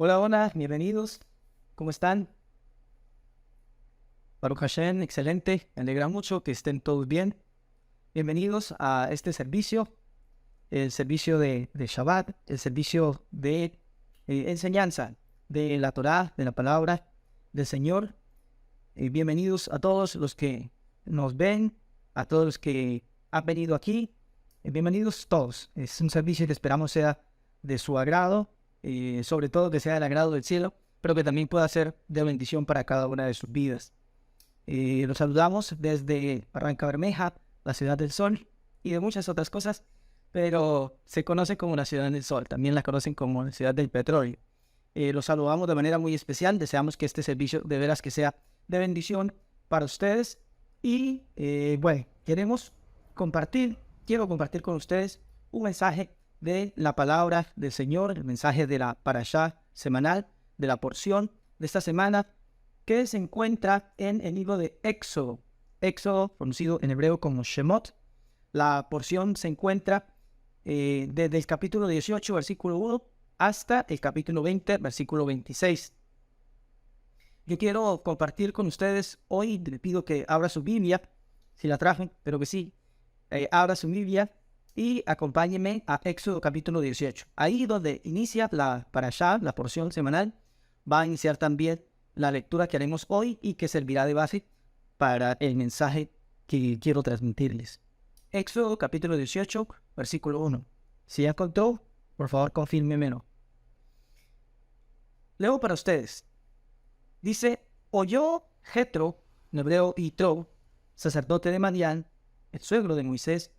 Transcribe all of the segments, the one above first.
Hola, hola, bienvenidos. ¿Cómo están? Baruch Hashem, excelente. Me alegra mucho que estén todos bien. Bienvenidos a este servicio, el servicio de Shabbat, el servicio de enseñanza de la Torá, de la palabra del Señor. Bienvenidos a todos los que nos ven, a todos los que han venido aquí. Bienvenidos todos. Es un servicio que esperamos sea de su agrado, sobre todo que sea del agrado del cielo, pero que también pueda ser de bendición para cada una de sus vidas. Los saludamos desde Barranca Bermeja, la ciudad del sol, y de muchas otras cosas, pero se conoce como la ciudad del sol, también la conocen como la ciudad del petróleo. Los saludamos de manera muy especial, deseamos que este servicio de veras que sea de bendición para ustedes, y bueno, quiero compartir con ustedes un mensaje de la palabra del Señor, el mensaje de la parashá semanal, de la porción de esta semana, que se encuentra en el libro de Éxodo. Éxodo, conocido en hebreo como Shemot. La porción se encuentra desde el capítulo 18, versículo 1, hasta el capítulo 20, versículo 26. Yo quiero compartir con ustedes hoy, le pido que abra su Biblia, si la trajen, pero que sí, abra su Biblia y acompáñenme a Éxodo capítulo 18. Ahí donde inicia la parashá, la porción semanal, va a iniciar también la lectura que haremos hoy y que servirá de base para el mensaje que quiero transmitirles. Éxodo capítulo 18, versículo 1. Si ya contó, por favor confírmemelo. Leo para ustedes. Dice: oyó Jetro, en hebreo Yitro, sacerdote de Madián, el suegro de Moisés,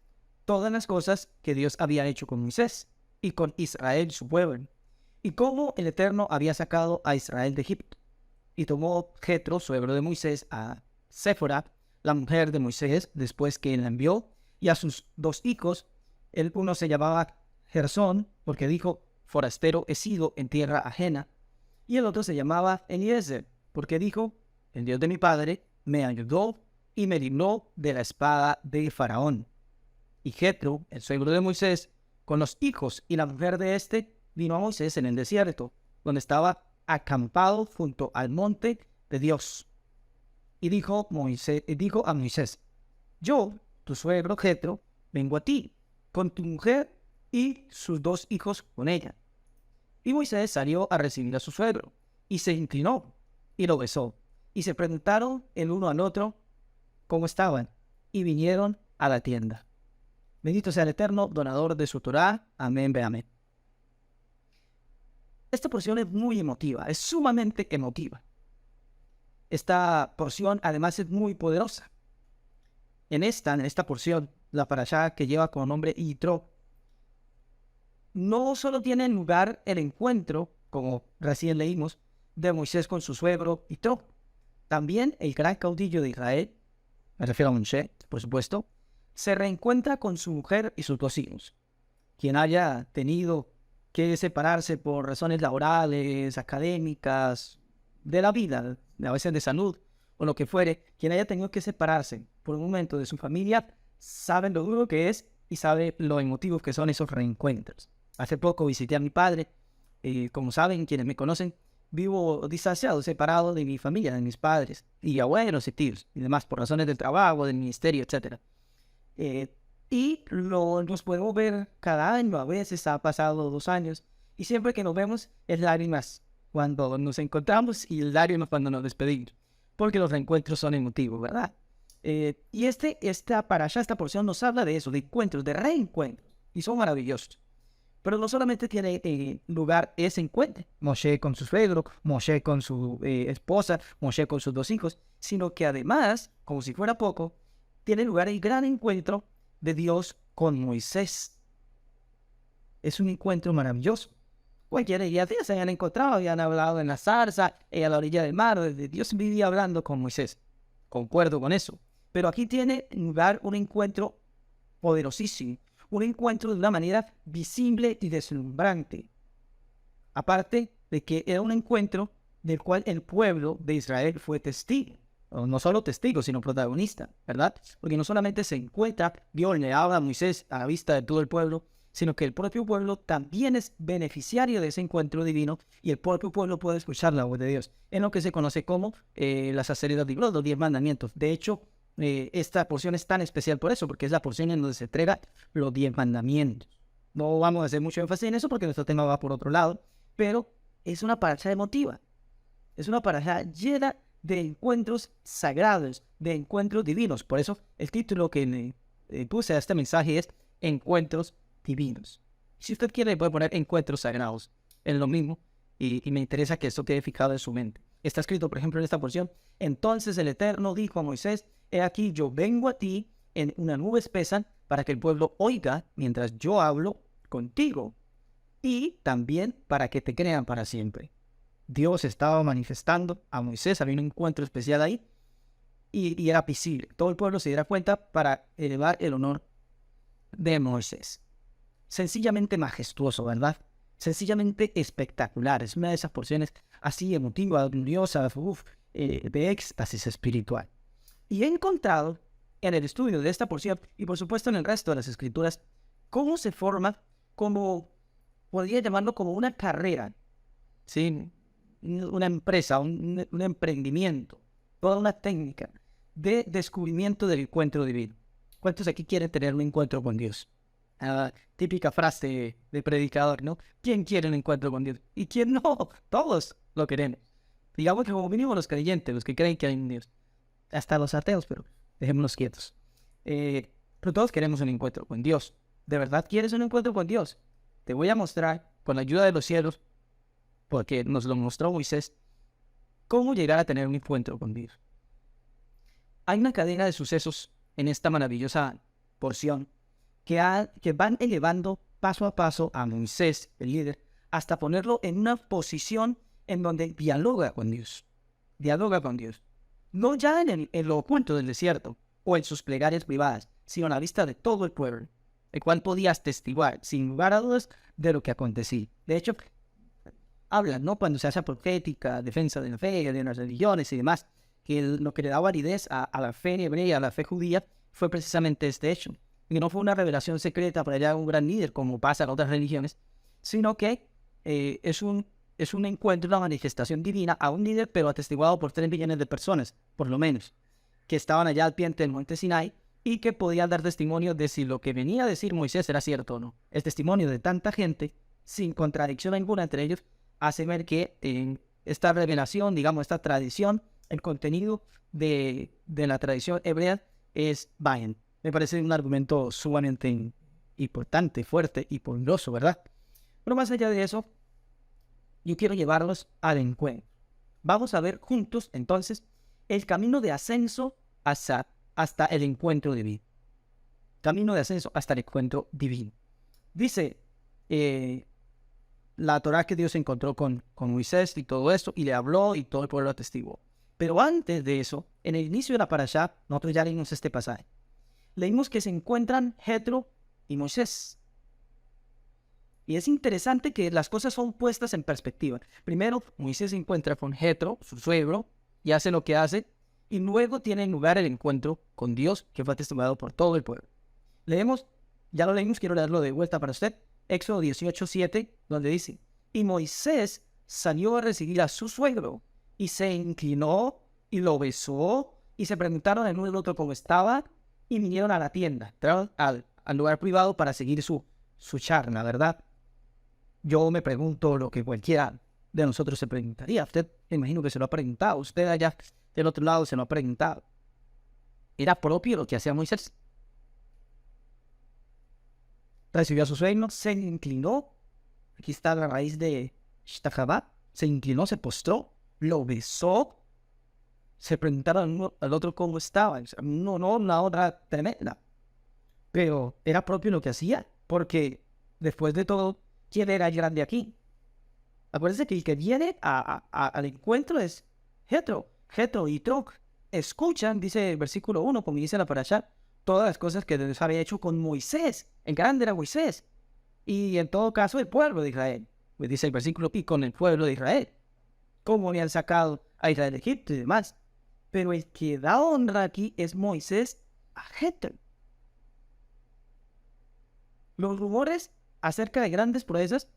todas las cosas que Dios había hecho con Moisés y con Israel su pueblo, y cómo el Eterno había sacado a Israel de Egipto. Y tomó Jetro, suegro de Moisés, a Séfora, la mujer de Moisés, después que la envió, y a sus dos hijos. El uno se llamaba Gersón, porque dijo: forastero he sido en tierra ajena. Y el otro se llamaba Eliezer, porque dijo: el Dios de mi padre me ayudó y me libró de la espada de Faraón. Y Jetro, el suegro de Moisés, con los hijos y la mujer de éste, vino a Moisés en el desierto, donde estaba acampado junto al monte de Dios. Y dijo a Moisés: yo, tu suegro Jetro, vengo a ti, con tu mujer y sus dos hijos con ella. Y Moisés salió a recibir a su suegro, y se inclinó, y lo besó. Y se preguntaron el uno al otro cómo estaban, y vinieron a la tienda. Bendito sea el Eterno, donador de su Torá. Amén, ve amén. Esta porción es muy emotiva, es sumamente emotiva. Esta porción además es muy poderosa. En esta porción, la parashá que lleva como nombre Yitro, no solo tiene lugar el encuentro, como recién leímos, de Moisés con su suegro Yitro. También el gran caudillo de Israel, me refiero a Moshe, por supuesto, se reencuentra con su mujer y sus dos hijos. Quien haya tenido que separarse por razones laborales, académicas, de la vida, a veces de salud, o lo que fuere, quien haya tenido que separarse por un momento de su familia, sabe lo duro que es y sabe lo emotivos que son esos reencuentros. Hace poco visité a mi padre, como saben, quienes me conocen, vivo distanciado, separado de mi familia, de mis padres, y abuelos y tíos, y demás, por razones del trabajo, del ministerio, etc. Y nos podemos ver cada año, a veces ha pasado 2 años, y siempre que nos vemos es lágrimas cuando nos encontramos y lágrimas cuando nos despedimos, porque los reencuentros son emotivos, ¿verdad? Y esta porción nos habla de eso, de encuentros, de reencuentros, y son maravillosos. Pero no solamente tiene lugar ese encuentro, Moshe con su suegro, Moshe con su esposa, Moshe con sus dos hijos, sino que además, como si fuera poco, tiene lugar el gran encuentro de Dios con Moisés. Es un encuentro maravilloso. Cualquiera diría: se habían encontrado, habían hablado en la zarza, a la orilla del mar, donde Dios vivía hablando con Moisés. Concuerdo con eso. Pero aquí tiene lugar un encuentro poderosísimo, un encuentro de una manera visible y deslumbrante. Aparte de que era un encuentro del cual el pueblo de Israel fue testigo. No solo testigo, sino protagonista, ¿verdad? Porque no solamente se encuentra, Dios le habla a Moisés a la vista de todo el pueblo, sino que el propio pueblo también es beneficiario de ese encuentro divino y el propio pueblo puede escuchar la voz de Dios, en lo que se conoce como las aceridas de los 10 mandamientos. De hecho, esta porción es tan especial por eso, porque es la porción en donde se entrega los 10 mandamientos. No vamos a hacer mucho énfasis en eso porque nuestro tema va por otro lado, pero es una paracha emotiva. Es una paracha llena de encuentros sagrados, de encuentros divinos. Por eso el título que le puse a este mensaje es Encuentros divinos. Si usted quiere, puede poner encuentros sagrados. Es lo mismo y me interesa que esto quede fijado en su mente. Está escrito, por ejemplo, en esta porción: entonces el Eterno dijo a Moisés: he aquí, yo vengo a ti en una nube espesa para que el pueblo oiga mientras yo hablo contigo y también para que te crean para siempre. Dios estaba manifestando a Moisés, había un encuentro especial ahí y era visible. Todo el pueblo se diera cuenta para elevar el honor de Moisés. Sencillamente majestuoso, ¿verdad? Sencillamente espectacular. Es una de esas porciones así emotiva, gloriosa, de éxtasis espiritual. Y he encontrado en el estudio de esta porción y por supuesto en el resto de las escrituras cómo se forma, como podría llamarlo, como una carrera, ¿sí? Una empresa, un emprendimiento, toda una técnica de descubrimiento del encuentro divino. ¿Cuántos aquí quieren tener un encuentro con Dios? Típica frase de predicador, ¿no? ¿Quién quiere un encuentro con Dios? ¿Y quién no? Todos lo queremos. Digamos que como mínimo los creyentes, los que creen que hay un Dios. Hasta los ateos, pero dejémonos quietos. Pero todos queremos un encuentro con Dios. ¿De verdad quieres un encuentro con Dios? Te voy a mostrar, con la ayuda de los cielos, porque nos lo mostró Moisés, cómo llegar a tener un encuentro con Dios. Hay una cadena de sucesos en esta maravillosa porción que van elevando paso a paso a Moisés, el líder, hasta ponerlo en una posición en donde dialoga con Dios. Dialoga con Dios. No ya en lo oculto del desierto o en sus plegarias privadas, sino a la vista de todo el pueblo, el cual podías testiguar, sin lugar a dudas, de lo que acontecía. De hecho, hablan, ¿no? Cuando se hace profética, defensa de la fe, de las religiones y demás, que lo que le da validez a la fe hebrea, a la fe judía, fue precisamente este hecho. Y no fue una revelación secreta para allá un gran líder, como pasa en otras religiones, sino que es un encuentro, una manifestación divina a un líder, pero atestiguado por 3 millones de personas, por lo menos, que estaban allá al pie del monte Sinai y que podían dar testimonio de si lo que venía a decir Moisés era cierto o no. El testimonio de tanta gente, sin contradicción alguna entre ellos, hace ver que esta revelación, digamos, esta tradición, el contenido de la tradición hebrea es válido. Me parece un argumento sumamente importante, fuerte y poderoso, ¿verdad? Pero más allá de eso, yo quiero llevarlos al encuentro. Vamos a ver juntos, entonces, el camino de ascenso hasta el encuentro divino. Camino de ascenso hasta el encuentro divino. Dice la Torá que Dios encontró con Moisés y todo esto, y le habló y todo el pueblo atestiguó. Pero antes de eso, en el inicio de la parashá, nosotros ya leímos este pasaje. Leímos que se encuentran Jetro y Moisés. Y es interesante que las cosas son puestas en perspectiva. Primero, Moisés se encuentra con Jetro, su suegro, y hace lo que hace, y luego tiene lugar el encuentro con Dios, que fue atestiguado por todo el pueblo. Leemos, ya lo leímos, quiero leerlo de vuelta para usted, Éxodo 18:7, donde dice: y Moisés salió a recibir a su suegro, y se inclinó, y lo besó, y se preguntaron el uno del otro cómo estaba, y vinieron a la tienda, entraron al lugar privado para seguir su charla, ¿verdad? Yo me pregunto lo que cualquiera de nosotros se preguntaría. Usted, me imagino que se lo ha preguntado. Usted allá del otro lado se lo ha preguntado. ¿Era propio lo que hacía Moisés? Recibió a su suegro, se inclinó. Aquí está la raíz de Shtahabat. Se inclinó, se postró, lo besó. Se preguntaron al otro cómo estaba. No, una otra tremenda. Pero era propio lo que hacía, porque después de todo, ¿quién era el grande aquí? Acuérdense que el que viene al encuentro es Jetro. Jetro y Yitro escuchan, dice el versículo 1, como dice la parashá, todas las cosas que Dios había hecho con Moisés. El grande era Moisés. Y en todo caso, el pueblo de Israel. Pues dice el versículo, y con el pueblo de Israel. Cómo habían sacado a Israel de Egipto y demás. Pero el que da honra aquí es Moisés a Jetro. Los rumores acerca de grandes proezas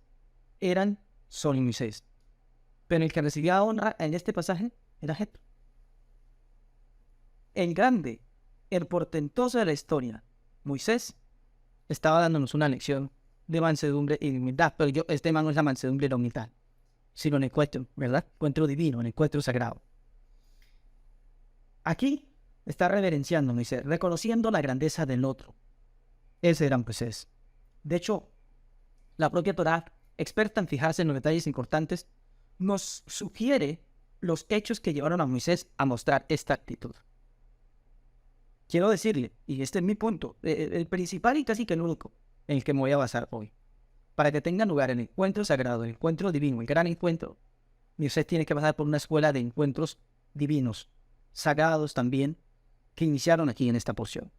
eran Sol y Moisés. Pero el que recibía honra en este pasaje era Jetro. El grande, el portentoso de la historia, Moisés, estaba dándonos una lección de mansedumbre y de humildad. Pero este man no es la mansedumbre y la humildad, sino el encuentro, ¿verdad? Encuentro divino, el encuentro sagrado. Aquí está reverenciando a Moisés, reconociendo la grandeza del otro. Ese era Moisés. De hecho, la propia Torá, experta en fijarse en los detalles importantes, nos sugiere los hechos que llevaron a Moisés a mostrar esta actitud. Quiero decirle, y este es mi punto, el principal y casi que el único en el que me voy a basar hoy. Para que tenga lugar el encuentro sagrado, el encuentro divino, el gran encuentro, Moisés tiene que pasar por una escuela de encuentros divinos, sagrados también, que iniciaron aquí en esta porción.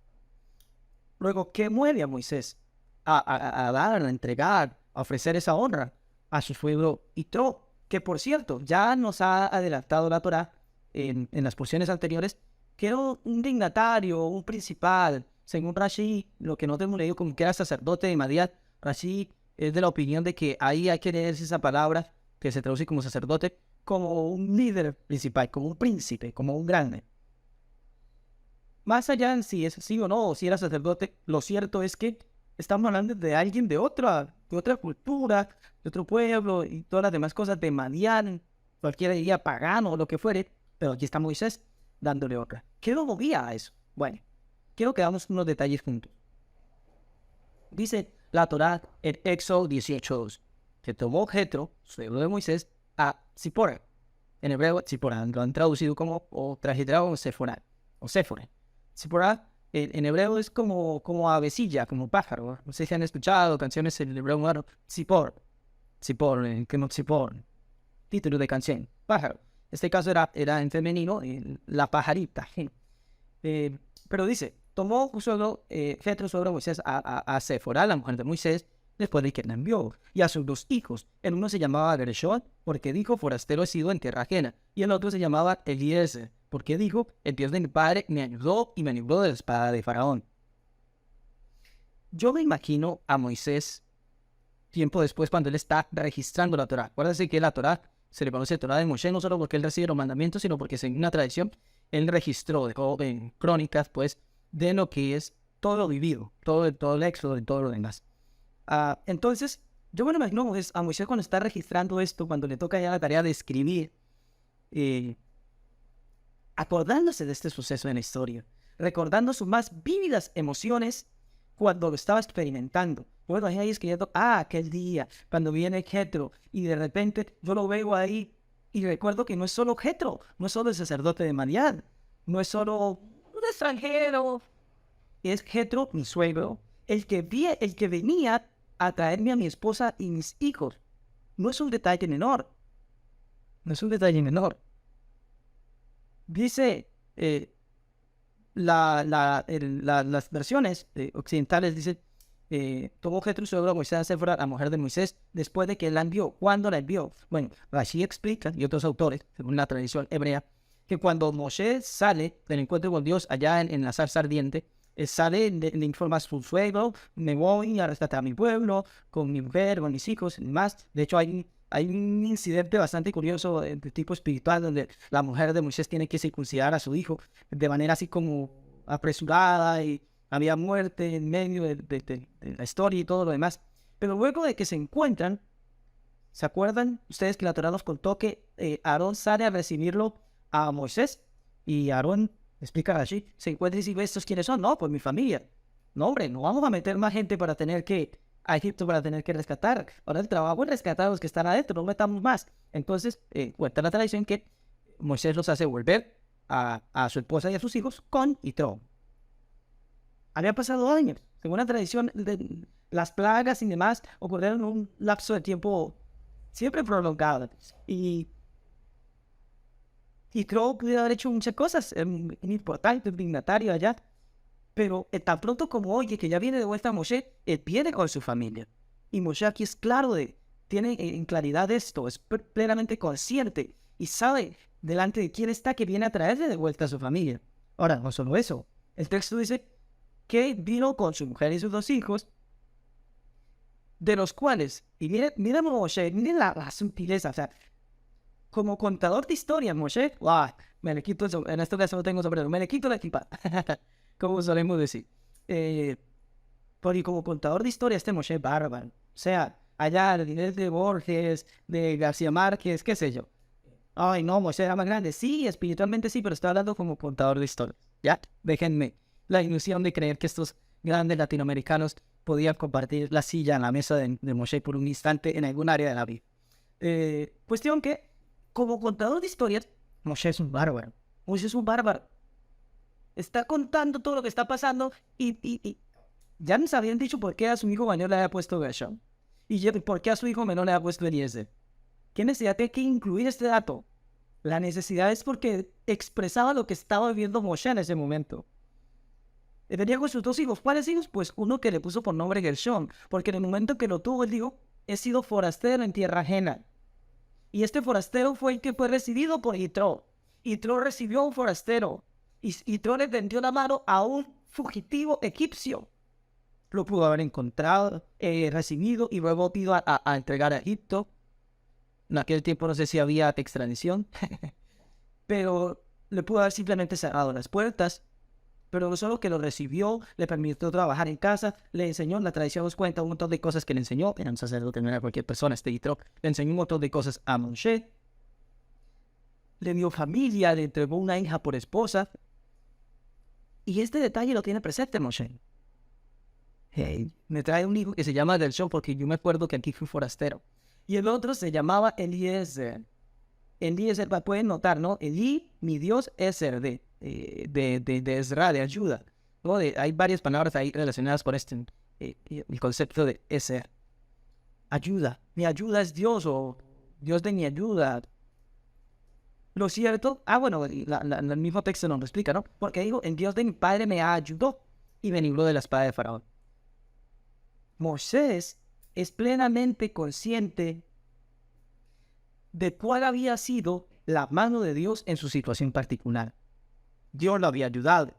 Luego, ¿qué mueve a Moisés a dar, a entregar, a ofrecer esa honra a su pueblo Yitro? Que por cierto, ya nos ha adelantado la Torá en las porciones anteriores, que era un dignatario, un principal, según Rashi, lo que no tengo leído como que era sacerdote de Madián. Rashi es de la opinión de que ahí hay que leerse esa palabra, que se traduce como sacerdote, como un líder principal, como un príncipe, como un grande. Más allá de si es así o no, o si era sacerdote, lo cierto es que estamos hablando de alguien de otra cultura, de otro pueblo y todas las demás cosas de Madián, cualquiera diría pagano o lo que fuere, pero aquí está Moisés dándole otra. ¿Qué lo movía a eso? Bueno, quiero que hagamos unos detalles juntos. Dice la Torá en Éxodo 18:2, que tomó Jetro, suegro de Moisés, a Zipora. En hebreo, Zipora, lo han traducido como, o transliterado como Séfora, o Séfora. Zipora, en hebreo es como avecilla, como pájaro. No sé si han escuchado canciones en hebreo moderno. Zipor, como Zipor, título de canción, pájaro. Este caso era en femenino, la pajarita. Pero dice, tomó Jetro suegro de Moisés a Séfora, la mujer de Moisés, después de que la envió, y a sus 2 hijos. El uno se llamaba Gershón, porque dijo, forastero he sido en tierra ajena, y el otro se llamaba Eliezer, porque dijo, el Dios de mi padre me ayudó y me libró de la espada de Faraón. Yo me imagino a Moisés tiempo después cuando él está registrando la Torá. Acuérdense que la Torá se le conoce Torá de Moisés no solo porque él recibe los mandamientos, sino porque según una tradición, él registró, dejó en crónicas, pues, de lo que es todo lo vivido, todo el éxodo y todo lo demás. Entonces, yo me lo imagino a Moisés cuando está registrando esto, cuando le toca ya la tarea de escribir, acordándose de este suceso en la historia, recordando sus más vívidas emociones cuando lo estaba experimentando. Bueno, ahí escribiendo, aquel día, cuando viene Jetro, y de repente yo lo veo ahí, y recuerdo que no es solo Jetro, no es solo el sacerdote de Madián, no es solo un extranjero, es Jetro, mi suegro, el que venía a traerme a mi esposa y mis hijos. No es un detalle menor, no es un detalle menor. Dice las versiones occidentales, dice, tomó Jetro suegro a Moisés a Séfora, la mujer de Moisés, después de que la envió. ¿Cuándo la envió? Bueno, Rashi explica, y otros autores, según la tradición hebrea, que cuando Moisés sale del encuentro con Dios allá en la zarza ardiente, sale, le informa a su suegro, me voy a rescatar a mi pueblo, con mi mujer, con mis hijos y demás. De hecho, hay un incidente bastante curioso de tipo espiritual donde la mujer de Moisés tiene que circuncidar a su hijo de manera así como apresurada y había muerte en medio de la historia y todo lo demás. Pero luego de que se encuentran, ¿se acuerdan ustedes que la Torá nos contó que Aarón sale a recibirlo a Moisés? Y Aarón explica allí, se encuentra y dice, ¿estos quiénes son? No, pues mi familia. No, hombre, no vamos a meter más gente para tener que a Egipto para tener que rescatar. Ahora el trabajo es rescatar a los que están adentro, no metamos más. Entonces, cuenta la tradición que Moisés los hace volver a su esposa y a sus hijos con Yitro. Había pasado años. Según la tradición, las plagas y demás ocurrieron en un lapso de tiempo siempre prolongado. Y Yitro pudo haber hecho muchas cosas, importante, dignatario allá. Pero tan pronto como oye que ya viene de vuelta Moshe, él viene con su familia. Y Moshe aquí es claro tiene en claridad esto, es plenamente consciente y sabe delante de quién está que viene a traerle de vuelta a su familia. Ahora, no solo eso, el texto dice que vino con su mujer y sus 2 hijos de los cuales, y miren Moshe, miren la sutileza, o sea, como contador de historias, Moshe, ¡guau! Me le quito eso, en este caso no tengo sombrero, me le quito la equipa, como solemos decir. Porque como contador de historias, este Moshe es bárbaro. O sea, allá el nivel de Borges, de García Márquez, qué sé yo. Ay, no, Moshe era más grande. Sí, espiritualmente sí, pero estoy hablando como contador de historias. Ya, déjenme la ilusión de creer que estos grandes latinoamericanos podían compartir la silla en la mesa de Moshe por un instante en algún área de la vida. Cuestión que, como contador de historias, Moshe es un bárbaro. Moshe es un bárbaro. Está contando todo lo que está pasando y ya nos habían dicho por qué a su hijo mayor le había puesto Gershom. Y por qué a su hijo menor le había puesto Eliezer. ¿Qué necesidad tiene que incluir este dato? La necesidad es porque expresaba lo que estaba viviendo Moshe en ese momento. Venía con sus dos hijos. ¿Cuáles hijos? Pues uno que le puso por nombre Gershom, porque en el momento que lo tuvo, él dijo, he sido forastero en tierra ajena. Y este forastero fue el que fue recibido por Yitro. Yitro recibió a un forastero. Y Yitro le tendió la mano a un fugitivo egipcio. Lo pudo haber encontrado, recibido y luego pido a entregar a Egipto. En aquel tiempo no sé si había extradición, pero le pudo haber simplemente cerrado las puertas. Pero no solo que lo recibió, le permitió trabajar en casa, le enseñó, la tradición nos cuenta un montón de cosas que le enseñó, era un sacerdote, no era cualquier persona, este Yitro, le enseñó un montón de cosas a Moshe, le dio familia, le entregó una hija por esposa, y este detalle lo tiene presente Moshe. Hey, me trae un hijo que se llama Gershom porque yo me acuerdo que aquí fui forastero. Y el otro se llamaba Eliezer. Eliezer, pueden notar, ¿no? Eli, mi Dios, Ezer, de Ezra, de ayuda. ¿No? Hay varias palabras ahí relacionadas con el concepto de Ezer. Ayuda. Mi ayuda es Dios o Dios de mi ayuda. Lo cierto, bueno, el mismo texto nos lo explica, ¿no? Porque dijo, el Dios de mi padre me ayudó y me libró de la espada de Faraón. Moisés es plenamente consciente de cuál había sido la mano de Dios en su situación particular. Dios lo había ayudado,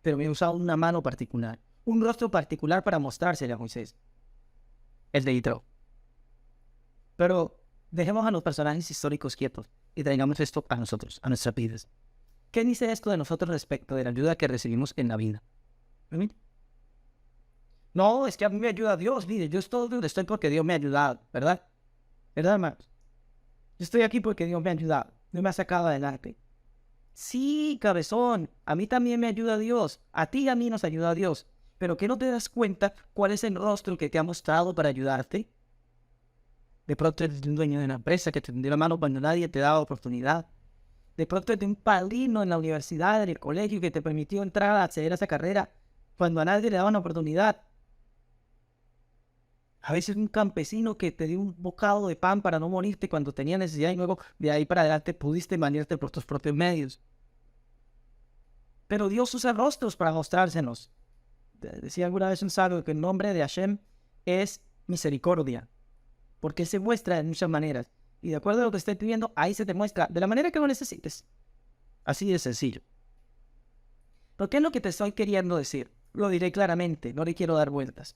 pero había usado una mano particular, un rostro particular para mostrársele a Moisés, el de Yitro. Pero dejemos a los personajes históricos quietos y traigamos esto a nosotros, a nuestras vidas. ¿Qué dice esto de nosotros respecto de la ayuda que recibimos en la vida? No, es que a mí me ayuda Dios, mire, yo estoy donde estoy porque Dios me ha ayudado, ¿verdad? ¿Verdad, hermanos? Yo estoy aquí porque Dios me ha ayudado, Dios me ha sacado adelante. Sí, cabezón, a mí también me ayuda Dios, a ti y a mí nos ayuda Dios, pero ¿qué no te das cuenta cuál es el rostro que te ha mostrado para ayudarte? De pronto eres un dueño de una empresa que te tendió la mano cuando nadie te daba oportunidad. De pronto eres un padrino en la universidad, en el colegio, que te permitió entrar a acceder a esa carrera cuando a nadie le daba una oportunidad. A veces un campesino que te dio un bocado de pan para no morirte cuando tenía necesidad y luego de ahí para adelante pudiste mantenerte por tus propios medios. Pero Dios usa rostros para mostrárselos. Decía alguna vez un sabio que el nombre de Hashem es misericordia, porque se muestra de muchas maneras. Y de acuerdo a lo que estés pidiendo, ahí se te muestra de la manera que lo necesites. Así de sencillo. ¿Pero qué es lo que te estoy queriendo decir? Lo diré claramente, no le quiero dar vueltas.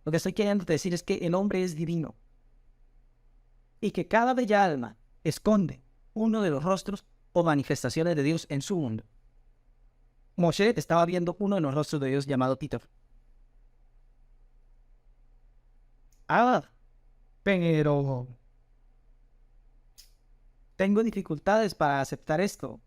Lo que estoy queriendo decir es que el hombre es divino y que cada bella alma esconde uno de los rostros o manifestaciones de Dios en su mundo. Moshe estaba viendo uno de los rostros de Dios llamado Tito. Pero tengo dificultades para aceptar esto.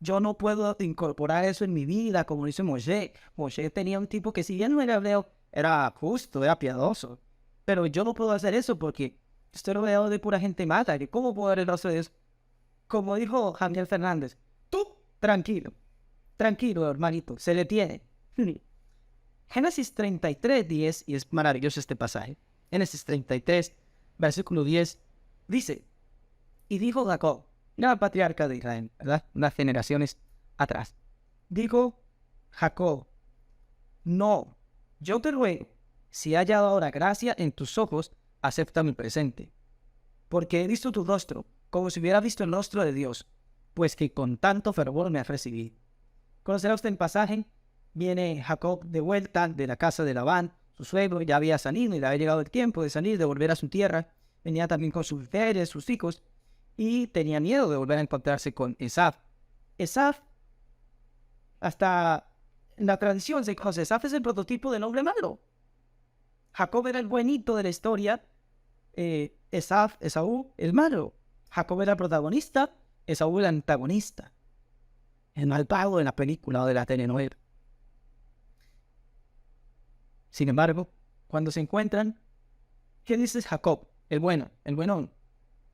Yo no puedo incorporar eso en mi vida como dice Moshe. Moshe tenía un tipo que si bien no era hebreo, era justo, era piadoso. Pero yo no puedo hacer eso porque estoy rodeado de pura gente mala. ¿Cómo puedo ver el rostro de Dios? Como dijo Javier Fernández, tú tranquilo, tranquilo hermanito, se le tiene. Génesis 33, 10, y es maravilloso este pasaje. Génesis 33, versículo 10, dice, y dijo Jacob, la patriarca de Israel, ¿verdad? Unas generaciones atrás. Dijo Jacob, no, yo te ruego, si he hallado ahora gracia en tus ojos, acepta mi presente. Porque he visto tu rostro, como si hubiera visto el rostro de Dios, pues que con tanto fervor me has recibido. ¿Conocerá usted el pasaje? Viene Jacob de vuelta de la casa de Labán, su suegro ya había salido y le había llegado el tiempo de salir, de volver a su tierra. Venía también con sus mujeres, sus hijos, y tenía miedo de volver a encontrarse con Esaú. Esaú, hasta en la tradición se conoce, Esaú es el prototipo del hombre malo. Jacob era el buenito de la historia, Esaú el malo. Jacob era el protagonista, Esaú el antagonista, el malvado de la película o de la telenovela. Sin embargo, cuando se encuentran, ¿qué dice Jacob? El bueno, el buenón,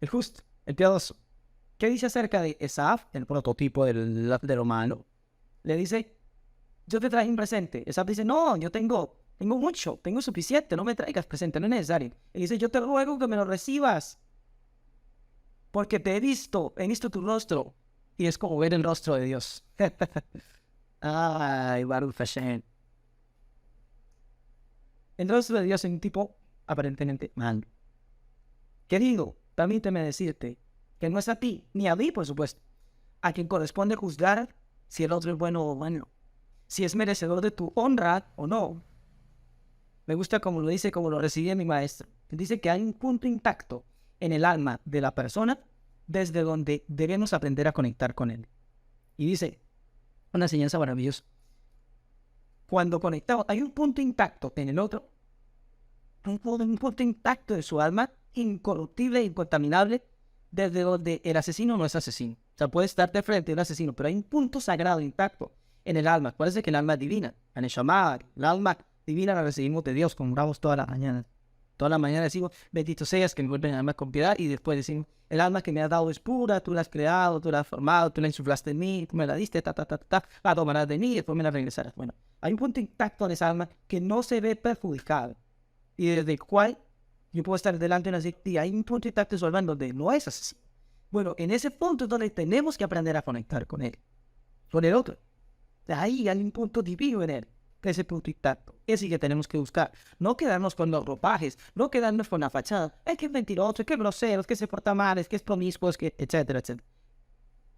el justo, el piadoso. ¿Qué dice acerca de Esaú, el prototipo de lo malo? Le dice, yo te traje un presente. Esaú dice, no, yo tengo mucho, tengo suficiente, no me traigas presente, no es necesario. Él dice, yo te ruego que me lo recibas, porque te he visto tu rostro, y es como ver el rostro de Dios. Ay, Baruch Hashem. El rostro de Dios es un tipo aparentemente malo. Querido, permíteme decirte que no es a ti, ni a mí, por supuesto, a quien corresponde juzgar si el otro es bueno o malo, si es merecedor de tu honra o no. Me gusta como lo dice, como lo recibí mi maestro. Dice que hay un punto intacto en el alma de la persona desde donde debemos aprender a conectar con él. Y dice, una enseñanza maravillosa. Cuando conectamos, hay un punto intacto en el otro, un punto intacto de su alma, incorruptible e incontaminable, desde donde el asesino no es asesino. O sea, puede estar de frente a un asesino, pero hay un punto sagrado intacto en el alma. Parece que el alma es divina. En el Neshama, el alma divina la recibimos de Dios, como oramos toda la mañana. Toda la mañana decimos, bendito seas que me vuelven el alma con piedad, y después decimos, el alma que me has dado es pura, tú la has creado, tú la has formado, tú la insuflaste en mí, tú me la diste, la tomarás de mí y después me la regresarás. Bueno, hay un punto intacto en esa alma que no se ve perjudicado, y desde el cual yo puedo estar delante de una y hay un punto intacto en su alma donde no es así. Bueno, en ese punto es donde tenemos que aprender a conectar con él, con el otro. Ahí hay un punto divino en él, ese punto intacto. Ese que tenemos que buscar. No quedarnos con los ropajes, no quedarnos con la fachada. Es que es mentiroso, es que es grosero, es que se porta mal, es que es promiscuo, es que, etcétera, etcétera.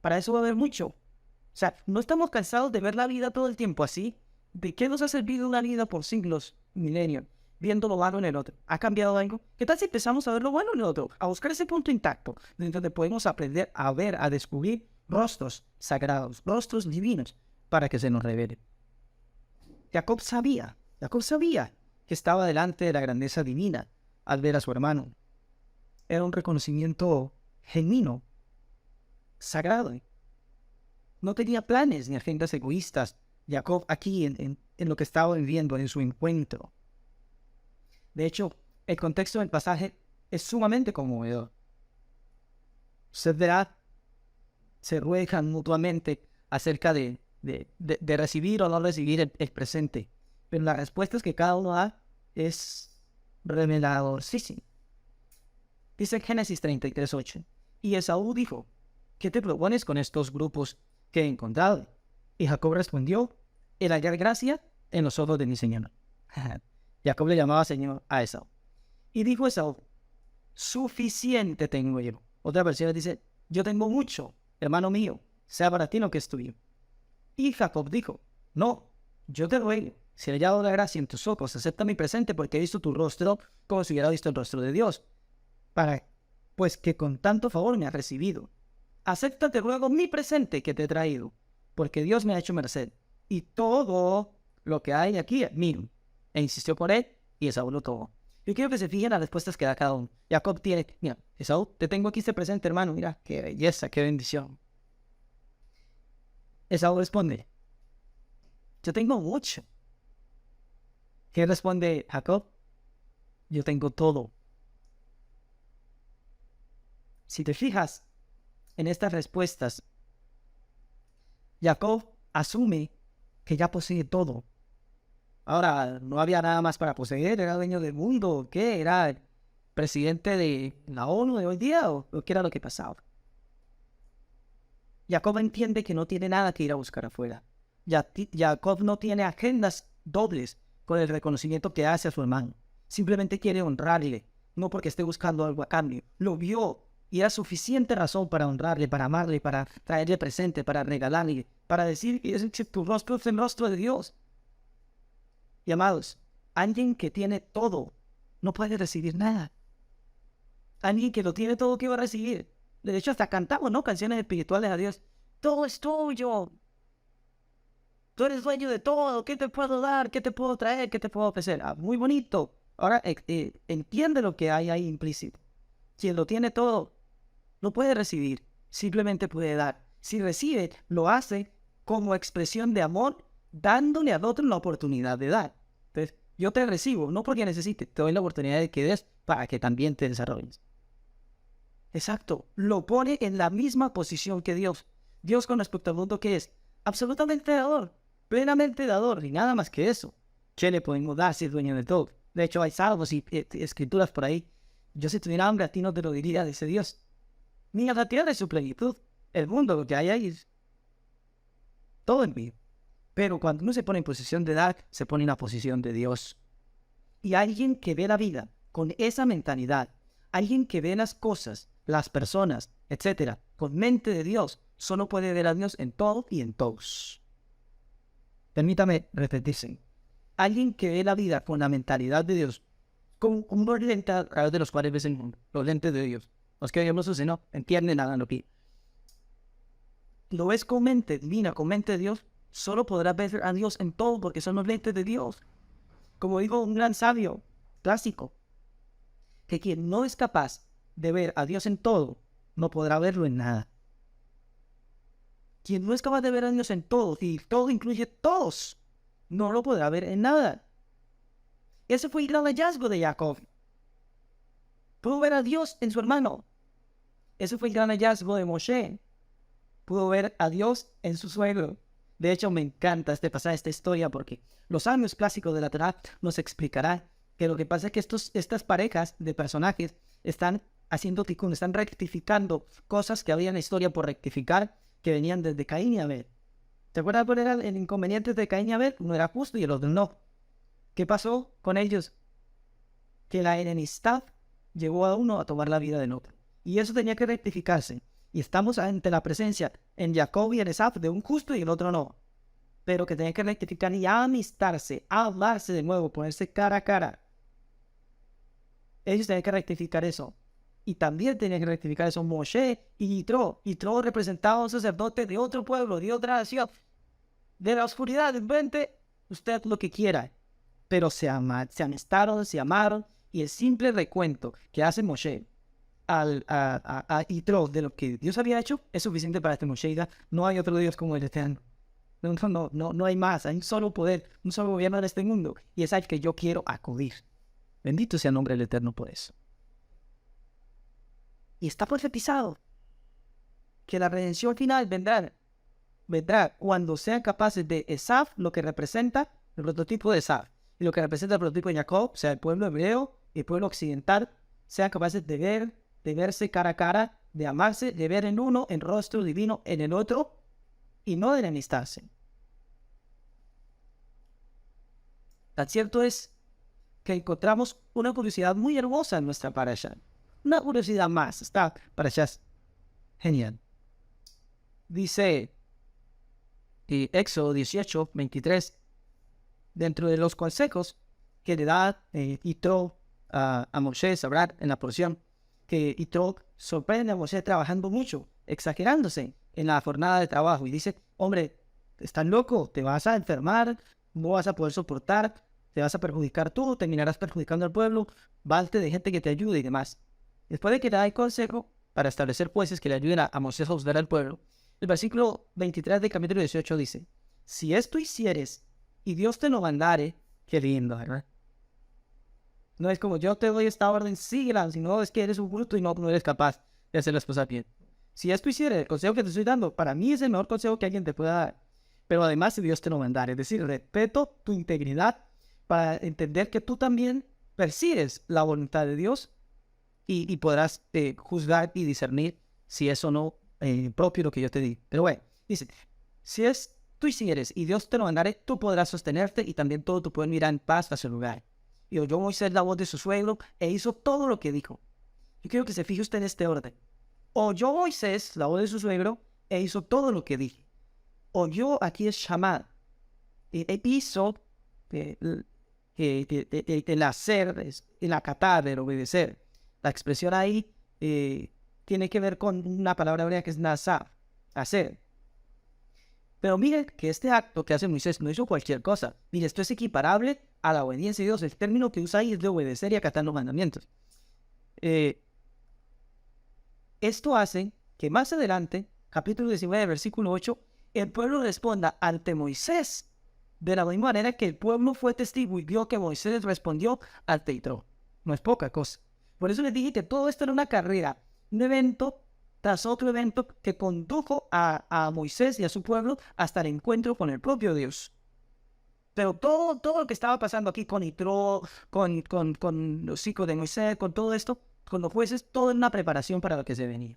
Para eso va a haber mucho. O sea, no estamos cansados de ver la vida todo el tiempo así. ¿De qué nos ha servido una vida por siglos, milenios, viendo lo malo en el otro? ¿Ha cambiado algo? ¿Qué tal si empezamos a ver lo bueno en el otro? A buscar ese punto intacto, donde podemos aprender a ver, a descubrir rostros sagrados, rostros divinos, para que se nos revele. Jacob sabía que estaba delante de la grandeza divina al ver a su hermano. Era un reconocimiento genuino, sagrado. No tenía planes ni agendas egoístas. Jacob aquí en lo que estaba viviendo en su encuentro. De hecho, el contexto del pasaje es sumamente conmovedor. Se ruegan mutuamente acerca de recibir o no recibir el presente. Pero la respuesta que cada uno da es reveladorcísima. Dice en Génesis 33:8. Y Esaú dijo, ¿qué te propones con estos grupos que he encontrado? Y Jacob respondió, el hallar gracia en los ojos de mi Señor. Jacob le llamaba Señor a Esaú. Y dijo Esaú, suficiente tengo yo. Otra versión dice, yo tengo mucho, hermano mío, sea para ti lo que es tuyo. Y Jacob dijo, no, yo te ruego, si he hallado la gracia en tus ojos, acepta mi presente porque he visto tu rostro como si hubiera visto el rostro de Dios, pues que con tanto favor me has recibido. Acepta, te ruego, mi presente que te he traído, porque Dios me ha hecho merced, y todo lo que hay aquí es mío. E insistió por él, y Esaú lo tomó. Yo quiero que se fijen las respuestas que da cada uno. Jacob tiene, mira, Esaú, te tengo aquí este presente, hermano, mira, qué belleza, qué bendición. Esaú responde, yo tengo mucho. ¿Qué responde Jacob? Yo tengo todo. Si te fijas en estas respuestas, Jacob asume que ya posee todo. Ahora, no había nada más para poseer, era dueño del mundo. ¿Qué? ¿Era el presidente de la ONU de hoy día o qué era lo que pasaba? Jacob entiende que no tiene nada que ir a buscar afuera. Jacob no tiene agendas dobles con el reconocimiento que hace a su hermano. Simplemente quiere honrarle, no porque esté buscando algo a cambio. Lo vio y era suficiente razón para honrarle, para amarle, para traerle presente, para regalarle, para decir que tu rostro es el rostro de Dios. Y amados, Alguien que tiene todo no puede recibir nada. Alguien que lo tiene todo, ¿qué va a recibir? De hecho, hasta cantamos, ¿no? Canciones espirituales a Dios. Todo es tuyo. Tú eres dueño de todo. ¿Qué te puedo dar? ¿Qué te puedo traer? ¿Qué te puedo ofrecer? Muy bonito. Ahora entiende lo que hay ahí implícito. Quien lo tiene todo no puede recibir, simplemente puede dar. Si recibe, lo hace como expresión de amor, dándole al otro la oportunidad de dar. Entonces, yo te recibo, no porque necesite, te doy la oportunidad de que des para que también te desarrolles. Exacto, lo pone en la misma posición que Dios. Dios con respecto al mundo, ¿qué es? Absolutamente dador, plenamente dador, y nada más que eso. ¿Qué le podemos dar si es dueño de todo? De hecho, hay salmos y escrituras por ahí. Yo si tuviera hambre a ti no te lo diría, dice Dios. Ni a la tierra y su plenitud. El mundo, lo que hay ahí, es todo en mí. Pero cuando uno se pone en posición de dar, se pone en la posición de Dios. Y alguien que ve la vida con esa mentalidad, alguien que ve las cosas, las personas, etcétera, con mente de Dios, solo puede ver a Dios en todo y en todos. Permítame repetirse. Alguien que ve la vida con la mentalidad de Dios, con unos lentes a través de los cuales ves el mundo, los lentes de Dios. Los que Dios no usa, no entienden nada lo que lo ves con mente divina, con mente de Dios, solo podrás ver a Dios en todo porque son los lentes de Dios. Como dijo un gran sabio clásico, que quien no es capaz de ver a Dios en todo, no podrá verlo en nada. Quien no es capaz de ver a Dios en todo, y todo incluye todos, no lo podrá ver en nada. Ese fue el gran hallazgo de Jacob. Pudo ver a Dios en su hermano. Ese fue el gran hallazgo de Moshe. Pudo ver a Dios en su suegro. De hecho, me encanta este pasaje, esta historia, porque los sabios clásicos de la Torá nos explicarán que lo que pasa es que estas parejas de personajes están haciendo tikkun, están rectificando cosas que había en la historia por rectificar, que venían desde Caín y Abel. ¿Te acuerdas cuál era el inconveniente de Caín y Abel? Uno era justo y el otro no. ¿Qué pasó con ellos? Que la enemistad llevó a uno a tomar la vida del otro. Y eso tenía que rectificarse. Y estamos ante la presencia en Jacob y en Esaf de un justo y el otro no. Pero que tenía que rectificar y amistarse, amarse de nuevo, ponerse cara a cara. Ellos tenían que rectificar eso. Y también tenían que rectificar eso Moshe y Yitro. Yitro representaba a un sacerdote de otro pueblo, de otra nación. De la oscuridad, invente usted lo que quiera. Pero se amistaron, se amaron. Y el simple recuento que hace Moshe a Yitro de lo que Dios había hecho es suficiente para este Moshe. No hay otro Dios como el Eterno. No hay más. Hay un solo poder, un solo gobierno en este mundo. Y es al que yo quiero acudir. Bendito sea el nombre del Eterno por eso. Y está profetizado que la redención final vendrá cuando sean capaces de Esaf, lo que representa el prototipo de Esaf, y lo que representa el prototipo de Jacob, o sea, el pueblo hebreo y el pueblo occidental, sean capaces de verse cara a cara, de amarse, de ver en uno el rostro divino en el otro, y no de enemistarse. Tan cierto es que encontramos una curiosidad muy hermosa en nuestra parasha. Una curiosidad más, esta parasha es genial. Dice Éxodo 18, 23, dentro de los consejos que le da Yitro a Moisés, hablar en la porción, que Yitro sorprende a Moisés trabajando mucho, exagerándose en la jornada de trabajo y dice, hombre, estás loco, te vas a enfermar, no vas a poder soportar, te vas a perjudicar tú, terminarás perjudicando al pueblo, valte de gente que te ayude y demás. Después de que le da el consejo para establecer jueces que le ayuden a Moisés a juzgar al pueblo, el versículo 23 del capítulo 18 dice, si esto hicieres y Dios te lo mandare, qué lindo, ¿verdad? No es como yo te doy esta orden, síguela, sino es que eres un bruto y no eres capaz de hacer las cosas bien. Si esto hicieres, el consejo que te estoy dando, para mí es el mejor consejo que alguien te pueda dar. Pero además, si Dios te lo mandare, es decir, respeto tu integridad para entender que tú también persigues la voluntad de Dios y podrás juzgar y discernir si es o no propio lo que yo te di. Pero bueno, dice, si es tú hicieres y Dios te lo mandare, tú podrás sostenerte y también todo tu pueblo irá en paz a su lugar. Y oyó Moisés la voz de su suegro e hizo todo lo que dijo. Yo quiero que se fije usted en este orden. Oyó Moisés la voz de su suegro e hizo todo lo que dije. Oyó, aquí es Shamad. Hizo, que el hacer, el acatar, el obedecer. La expresión ahí tiene que ver con una palabra hebrea que es nasa, hacer. Pero miren que este acto que hace Moisés no hizo cualquier cosa. Mire, esto es equiparable a la obediencia de Dios. El término que usa ahí es de obedecer y acatar los mandamientos. Esto hace que más adelante, capítulo 19, versículo 8, el pueblo responda ante Moisés de la misma manera que el pueblo fue testigo y vio que Moisés respondió ante Yitro. No es poca cosa. Por eso les dije que todo esto era una carrera, un evento tras otro evento que condujo a Moisés y a su pueblo hasta el encuentro con el propio Dios. Pero todo lo que estaba pasando aquí con Yitro, con los hijos de Moisés, con todo esto, con los jueces, todo era una preparación para lo que se venía.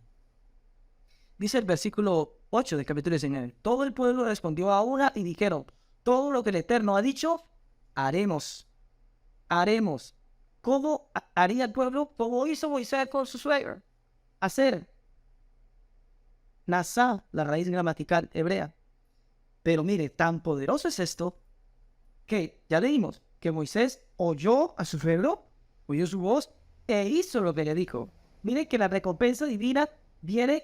Dice el versículo 8 del capítulo 19. Todo el pueblo respondió a una y dijeron, todo lo que el Eterno ha dicho, haremos. Haremos. ¿Cómo haría el pueblo? Como hizo Moisés con su suegro. Hacer. Nasá, la raíz gramatical hebrea. Pero mire, tan poderoso es esto que ya leímos que Moisés oyó a su suegro, oyó su voz e hizo lo que le dijo. Mire que la recompensa divina viene,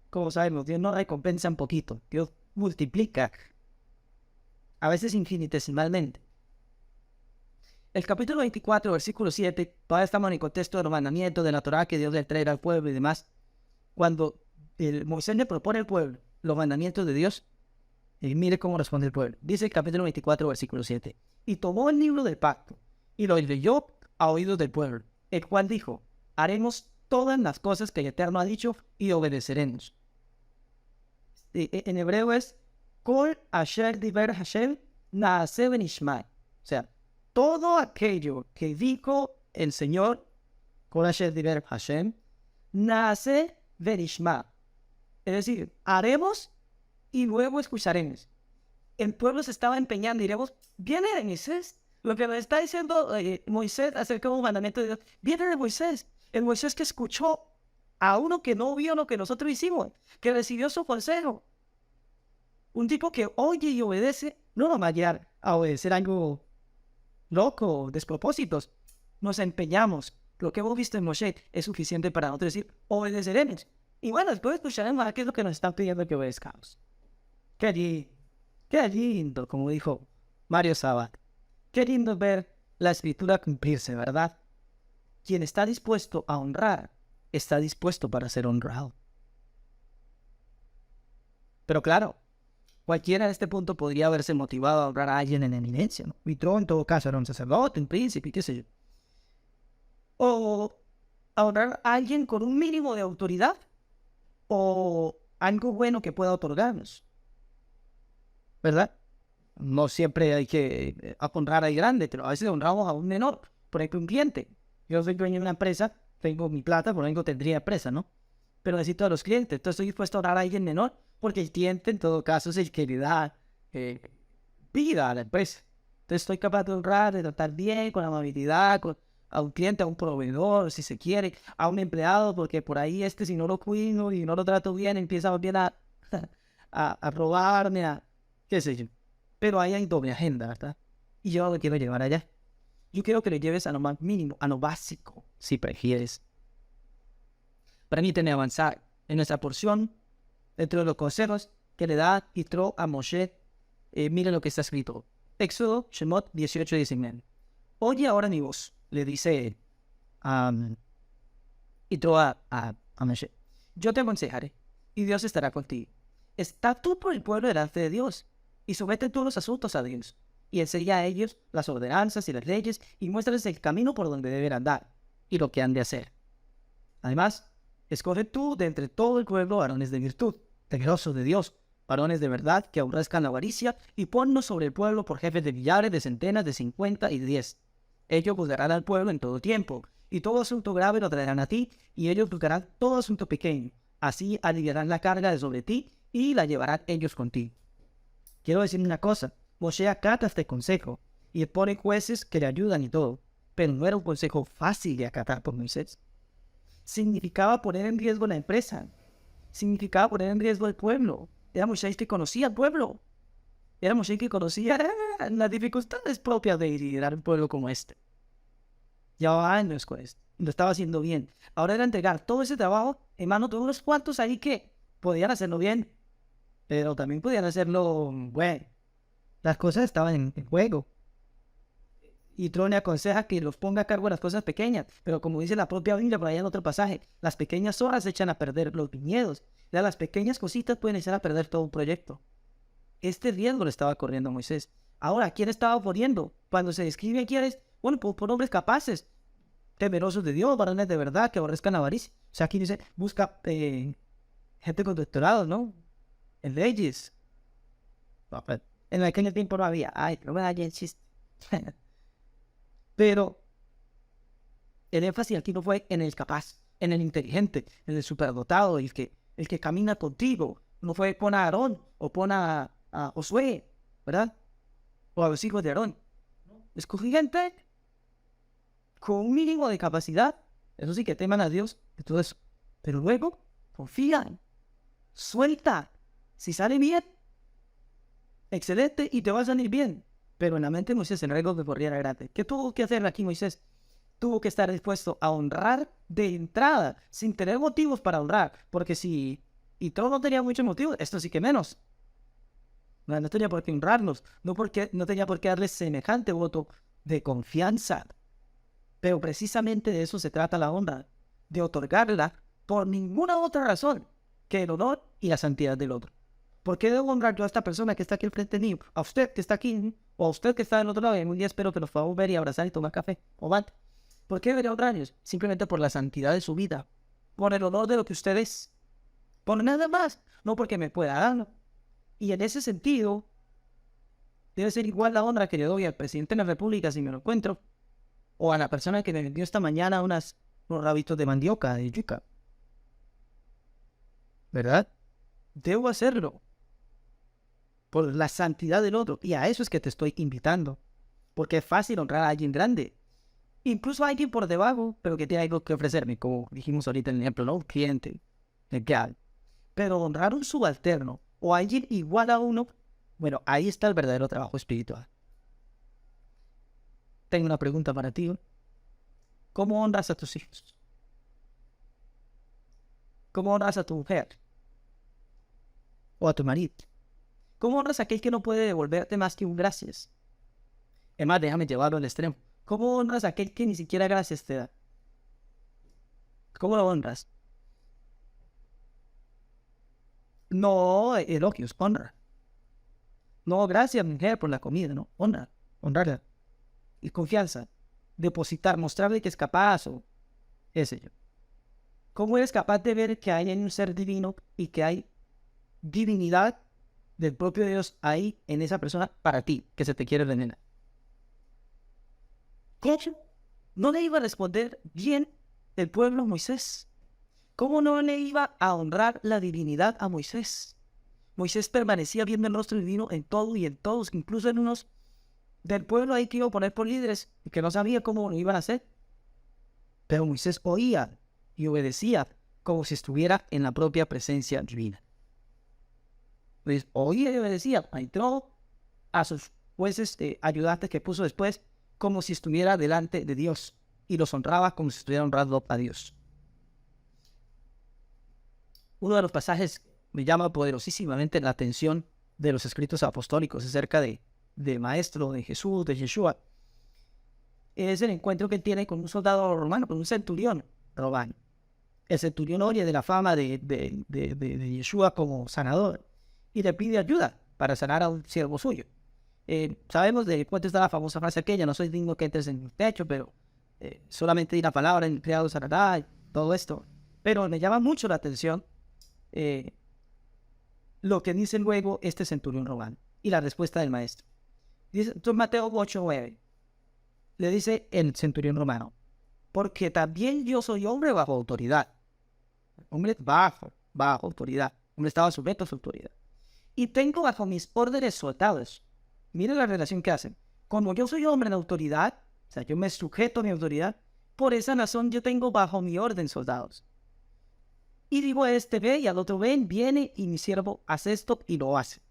como sabemos, Dios no recompensa un poquito, Dios multiplica, a veces infinitesimalmente. El capítulo 24, versículo 7, todavía estamos en el contexto de los mandamientos de la Torá que Dios le trae al pueblo y demás. Cuando Moisés le propone al pueblo los mandamientos de Dios, y mire cómo responde el pueblo. Dice el capítulo 24, versículo 7. Y tomó el libro del pacto y lo leyó a oídos del pueblo, el cual dijo, haremos todas las cosas que el Eterno ha dicho y obedeceremos. En hebreo es Kol asher diber Hashem naaseh benishma. O sea, todo aquello que dijo el Señor, Kol asher diber Hashem, naaseh benishma. Es decir, haremos y luego escucharemos. El pueblo se estaba empeñando y diremos, viene de Moisés. Lo que nos está diciendo Moisés acerca de un mandamiento de Dios, viene de Moisés. El Moisés que escuchó a uno que no vio lo que nosotros hicimos, que recibió su consejo. Un tipo que oye y obedece, no nos va a llegar a obedecer algo loco, despropósitos. Nos empeñamos. Lo que hemos visto en Moshe es suficiente para nosotros decir, obedeceremos. Y bueno, después escucharemos a qué es lo que nos están pidiendo que obedezcamos. Qué lindo, como dijo Mario Sabat. Qué lindo ver la escritura cumplirse, ¿verdad? Quien está dispuesto a honrar, está dispuesto para ser honrado. Pero claro, cualquiera en este punto podría haberse motivado a honrar a alguien en eminencia, ¿no? Yitro en todo caso era un sacerdote, un príncipe, qué sé yo. O a honrar a alguien con un mínimo de autoridad, o algo bueno que pueda otorgarnos, ¿verdad? No siempre hay que honrar al grande, pero a veces honramos a un menor. Por ejemplo, un cliente. Yo soy dueño de una empresa, tengo mi plata, por ejemplo, tendría empresa, ¿no? Pero necesito a los clientes, entonces estoy dispuesto a honrar a alguien menor, porque el cliente en todo caso es el que le da vida a la empresa. Entonces estoy capaz de honrar, de tratar bien, con amabilidad, a un cliente, a un proveedor, si se quiere, a un empleado, porque por ahí si no lo cuido y no lo trato bien, empieza bien a robarme, qué sé yo. Pero ahí hay doble agenda, ¿verdad? Y yo no lo quiero llevar allá. Yo quiero que lo lleves a lo más mínimo, a lo básico, si prefieres. Permíteme avanzar en nuestra porción, dentro de los consejos que le da Yitro a Moshe. Miren lo que está escrito. Éxodo, Shemot 18-19. Oye ahora mi voz, le dice Yitro a Moshe. Yo te aconsejaré, y Dios estará contigo. Está tú por el pueblo delante de Dios, y somete todos los asuntos a Dios, y enseña a ellos las ordenanzas y las leyes, y muéstrales el camino por donde deben andar, y lo que han de hacer. Además, escoge tú de entre todo el pueblo varones de virtud, temerosos de Dios, varones de verdad que aborrezcan la avaricia, y ponnos sobre el pueblo por jefes de millares, de centenas, de 50 y de 10. Ellos juzgarán al pueblo en todo tiempo, y todo asunto grave lo traerán a ti, y ellos juzgarán todo asunto pequeño. Así aliviarán la carga de sobre ti, y la llevarán ellos contigo. Quiero decir una cosa, Moshe acata este consejo, y pone jueces que le ayudan y todo, pero no era un consejo fácil de acatar por Moisés. Significaba poner en riesgo la empresa, significaba poner en riesgo el pueblo. Era Moisés que conocía al pueblo. Era Moshe que conocía las dificultades propias de liderar un pueblo como este. Llevaba años con esto. Lo estaba haciendo bien. Ahora era entregar todo ese trabajo en manos de unos cuantos ahí que podían hacerlo bien, pero también podían hacerlo bueno. Las cosas estaban en juego. Y Tron le aconseja que los ponga a cargo de las cosas pequeñas. Pero como dice la propia Biblia, por allá en otro pasaje, las pequeñas horas echan a perder los viñedos. Ya las pequeñas cositas pueden echar a perder todo un proyecto. Este riesgo lo estaba corriendo Moisés. Ahora, ¿quién estaba poniendo? Cuando se describe quiénes, bueno, por hombres capaces, temerosos de Dios, varones de verdad, que aborrezcan la avaricia. O sea, aquí dice, busca gente con doctorados, ¿no? En leyes. No, pero en aquel tiempo no había. Ay, no me da el chiste. Pero el énfasis aquí no fue en el capaz, en el inteligente, en el superdotado, el que camina contigo. No fue pon a Aarón o pon a Josué, ¿verdad? O a los hijos de Aarón. Escogí gente con un mínimo de capacidad. Eso sí, que teman a Dios y todo eso. Pero luego, confía, suelta. Si sale bien, excelente y te va a salir bien. Pero en la mente de Moisés el riesgo que corría era grande. ¿Qué tuvo que hacer aquí Moisés? Tuvo que estar dispuesto a honrar de entrada, sin tener motivos para honrar. Porque si y todo no tenía muchos motivos, esto sí que menos. No tenía por qué honrarlos, no tenía por qué darles semejante voto de confianza. Pero precisamente de eso se trata la honra, de otorgarla por ninguna otra razón que el honor y la santidad del otro. ¿Por qué debo honrar yo a esta persona que está aquí al frente mío? A usted que está aquí, o a usted que está del otro lado, y un día espero que nos podamos ver y abrazar y tomar café, o mate. ¿Por qué debería honrarlos? Simplemente por la santidad de su vida, por el honor de lo que usted es, por nada más, no porque me pueda darlo. Y en ese sentido, debe ser igual la honra que le doy al presidente de la República si me lo encuentro, o a la persona que me vendió esta mañana unos rabitos de mandioca, de yuca. ¿Verdad? Debo hacerlo por la santidad del otro. Y a eso es que te estoy invitando. Porque es fácil honrar a alguien grande. Incluso a alguien por debajo, pero que tiene algo que ofrecerme, como dijimos ahorita en el ejemplo, ¿no? Un cliente, legal. Pero honrar a un subalterno o a alguien igual a uno, bueno, ahí está el verdadero trabajo espiritual. Tengo una pregunta para ti. ¿Cómo honras a tus hijos? ¿Cómo honras a tu mujer? ¿O a tu marido? ¿Cómo honras a aquel que no puede devolverte más que un gracias? Es más, déjame llevarlo al extremo. ¿Cómo honras a aquel que ni siquiera gracias te da? ¿Cómo lo honras? No, elogios, honra. No, gracias, mujer, por la comida, no, honra, honrarla. Y confianza, depositar, mostrarle que es capaz o ese yo. ¿Cómo eres capaz de ver que hay en un ser divino y que hay divinidad del propio Dios ahí en esa persona para ti, que se te quiere ordenar? ¿Cómo no le iba a responder bien el pueblo a Moisés? ¿Cómo no le iba a honrar la divinidad a Moisés? Moisés permanecía viendo el rostro divino en todo y en todos, incluso en unos del pueblo ahí que iba a poner por líderes y que no sabía cómo lo iban a hacer. Pero Moisés oía y obedecía como si estuviera en la propia presencia divina. Pues oía y obedecía, entró a sus jueces ayudantes que puso después como si estuviera delante de Dios y los honraba como si estuviera honrando a Dios. Uno de los pasajes me llama poderosísimamente la atención de los escritos apostólicos acerca de Maestro, de Jesús, de Yeshua. Es el encuentro que tiene con un soldado romano, con un centurión romano. El centurión oye de la fama de Yeshua como sanador y le pide ayuda para sanar a un siervo suyo. Sabemos de cuánto está la famosa frase aquella, no soy digno que entres en mi techo, pero solamente di la palabra, el criado sanará, y todo esto. Pero me llama mucho la atención lo que dice luego este centurión romano y la respuesta del maestro. Dice Mateo 8:9. Le dice el centurión romano, porque también yo soy hombre bajo autoridad. Hombre bajo autoridad. Hombre estaba sujeto a su autoridad. Y tengo bajo mis órdenes soldados. Miren la relación que hacen. Como yo soy hombre de autoridad, o sea, yo me sujeto a mi autoridad, por esa razón yo tengo bajo mi orden soldados. Y digo a este ve y al otro ven, viene y mi siervo hace esto y lo hace.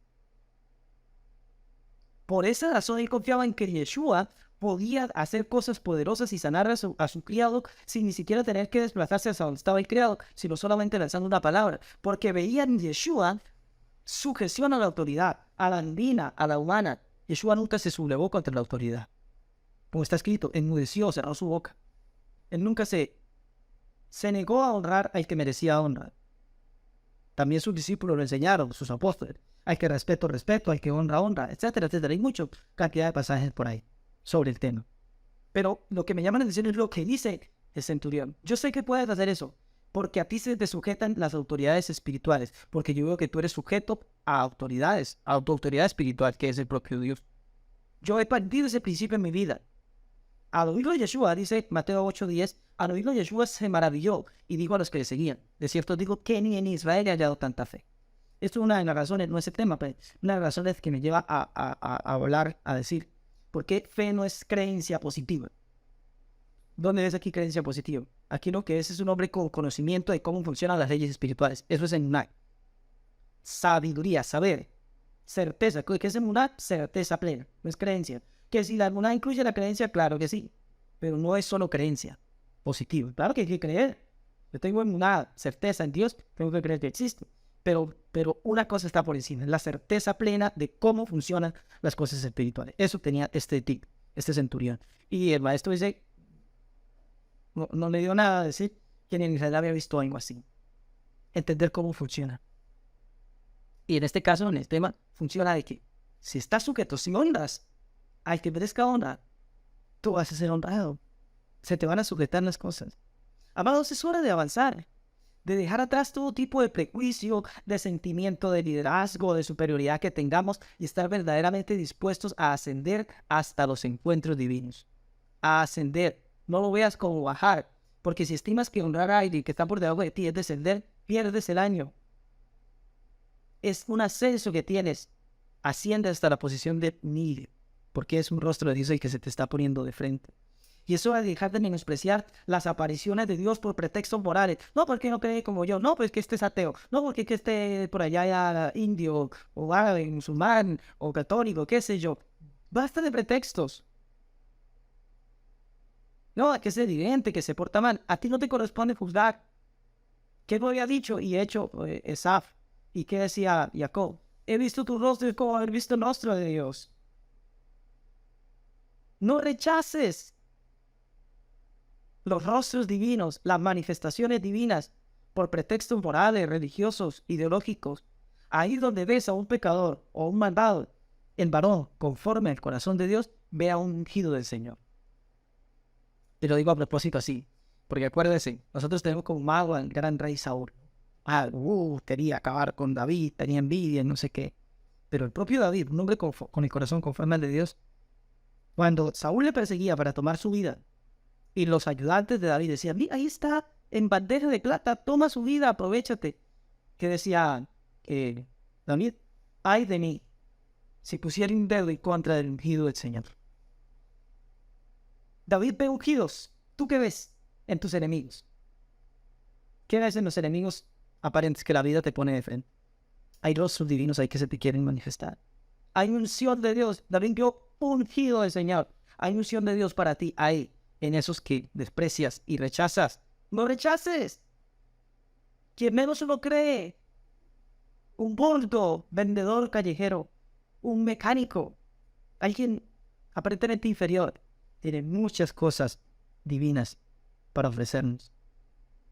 Por esa razón él confiaba en que Yeshua podía hacer cosas poderosas y sanar a su criado sin ni siquiera tener que desplazarse hacia donde estaba el criado, sino solamente lanzando una palabra. Porque veía en Yeshua sujeción a la autoridad, a la divina, a la humana. Yeshua nunca se sublevó contra la autoridad. Como está escrito, enmudeció, cerró su boca. Él nunca se negó a honrar al que merecía honra. También sus discípulos lo enseñaron, sus apóstoles. Al que respeto, respeto, al que honra, honra, etcétera, etcétera. Hay mucha cantidad de pasajes por ahí sobre el tema. Pero lo que me llama la atención es lo que dice el centurión. Yo sé que puedes hacer eso, porque a ti se te sujetan las autoridades espirituales, porque yo veo que tú eres sujeto a autoridades, a tu autoridad espiritual, que es el propio Dios. Yo he perdido ese principio en mi vida. Al oírlo Yeshua, dice Mateo 8:10, al oírlo Yeshua se maravilló y dijo a los que le seguían, de cierto digo que ni en Israel he hallado tanta fe. Esto es una de las razones, no es el tema, pero una de las razones que me lleva a hablar, a decir, ¿por qué fe no es creencia positiva? ¿Dónde ves aquí creencia positiva? Aquí lo que es un hombre con conocimiento de cómo funcionan las leyes espirituales. Eso es emuná. Sabiduría, saber, certeza. ¿Qué es emuná? Certeza plena, no es creencia. Que si la emuná incluye la creencia, claro que sí, pero no es solo creencia positiva. Claro que hay que creer. Yo tengo emuná, certeza en Dios, tengo que creer que existe. Pero una cosa está por encima, la certeza plena de cómo funcionan las cosas espirituales. Eso tenía este centurión. Y el maestro dice, no le dio nada a decir que en Israel había visto algo así. Entender cómo funciona. Y en este caso, en el tema, funciona de que si estás sujeto, si honras al que merezca honra, tú vas a ser honrado. Se te van a sujetar las cosas. Amados, es hora de avanzar, de dejar atrás todo tipo de prejuicio, de sentimiento de liderazgo, de superioridad que tengamos y estar verdaderamente dispuestos a ascender hasta los encuentros divinos. A ascender. No lo veas como bajar, porque si estimas que honrar a alguien que está por debajo de ti es descender, pierdes el año. Es un ascenso que tienes. Asciende hasta la posición de líder, porque es un rostro de Dios el que se te está poniendo de frente. Y eso es dejar de menospreciar las apariciones de Dios por pretextos morales. No, porque no cree como yo. No, pues que este es ateo. No, porque que esté por allá ya indio, o árabe, musulmán, o católico, qué sé yo. Basta de pretextos. No, que es evidente que se porta mal. A ti no te corresponde juzgar. ¿Qué no había dicho y hecho Esaf? ¿Y qué decía Jacob? He visto tu rostro como haber visto el rostro de Dios. No rechaces los rostros divinos, las manifestaciones divinas, por pretextos morales, religiosos, ideológicos. Ahí donde ves a un pecador o un malvado, el varón, conforme al corazón de Dios, ve a un ungido del Señor. Te lo digo a propósito así, porque acuérdese, nosotros tenemos como mago al gran rey Saúl. Quería acabar con David, tenía envidia, no sé qué. Pero el propio David, un hombre con el corazón conforme al de Dios, cuando Saúl le perseguía para tomar su vida, y los ayudantes de David decían, mira, ahí está, en bandeja de plata, toma su vida, aprovéchate. Que decía David, ay de mí, si pusiera un dedo en contra del ungido del Señor. David ve ungidos. ¿Tú qué ves en tus enemigos? ¿Qué ves en los enemigos aparentes que la vida te pone de frente? Hay rostros divinos ahí que se te quieren manifestar. Hay unción de Dios. David vio ungido del Señor. Hay unción de Dios para ti ahí, en esos que desprecias y rechazas. ¡No rechaces! Quien menos lo cree. Un bordo, vendedor callejero, un mecánico, alguien aparentemente inferior, tiene muchas cosas divinas para ofrecernos.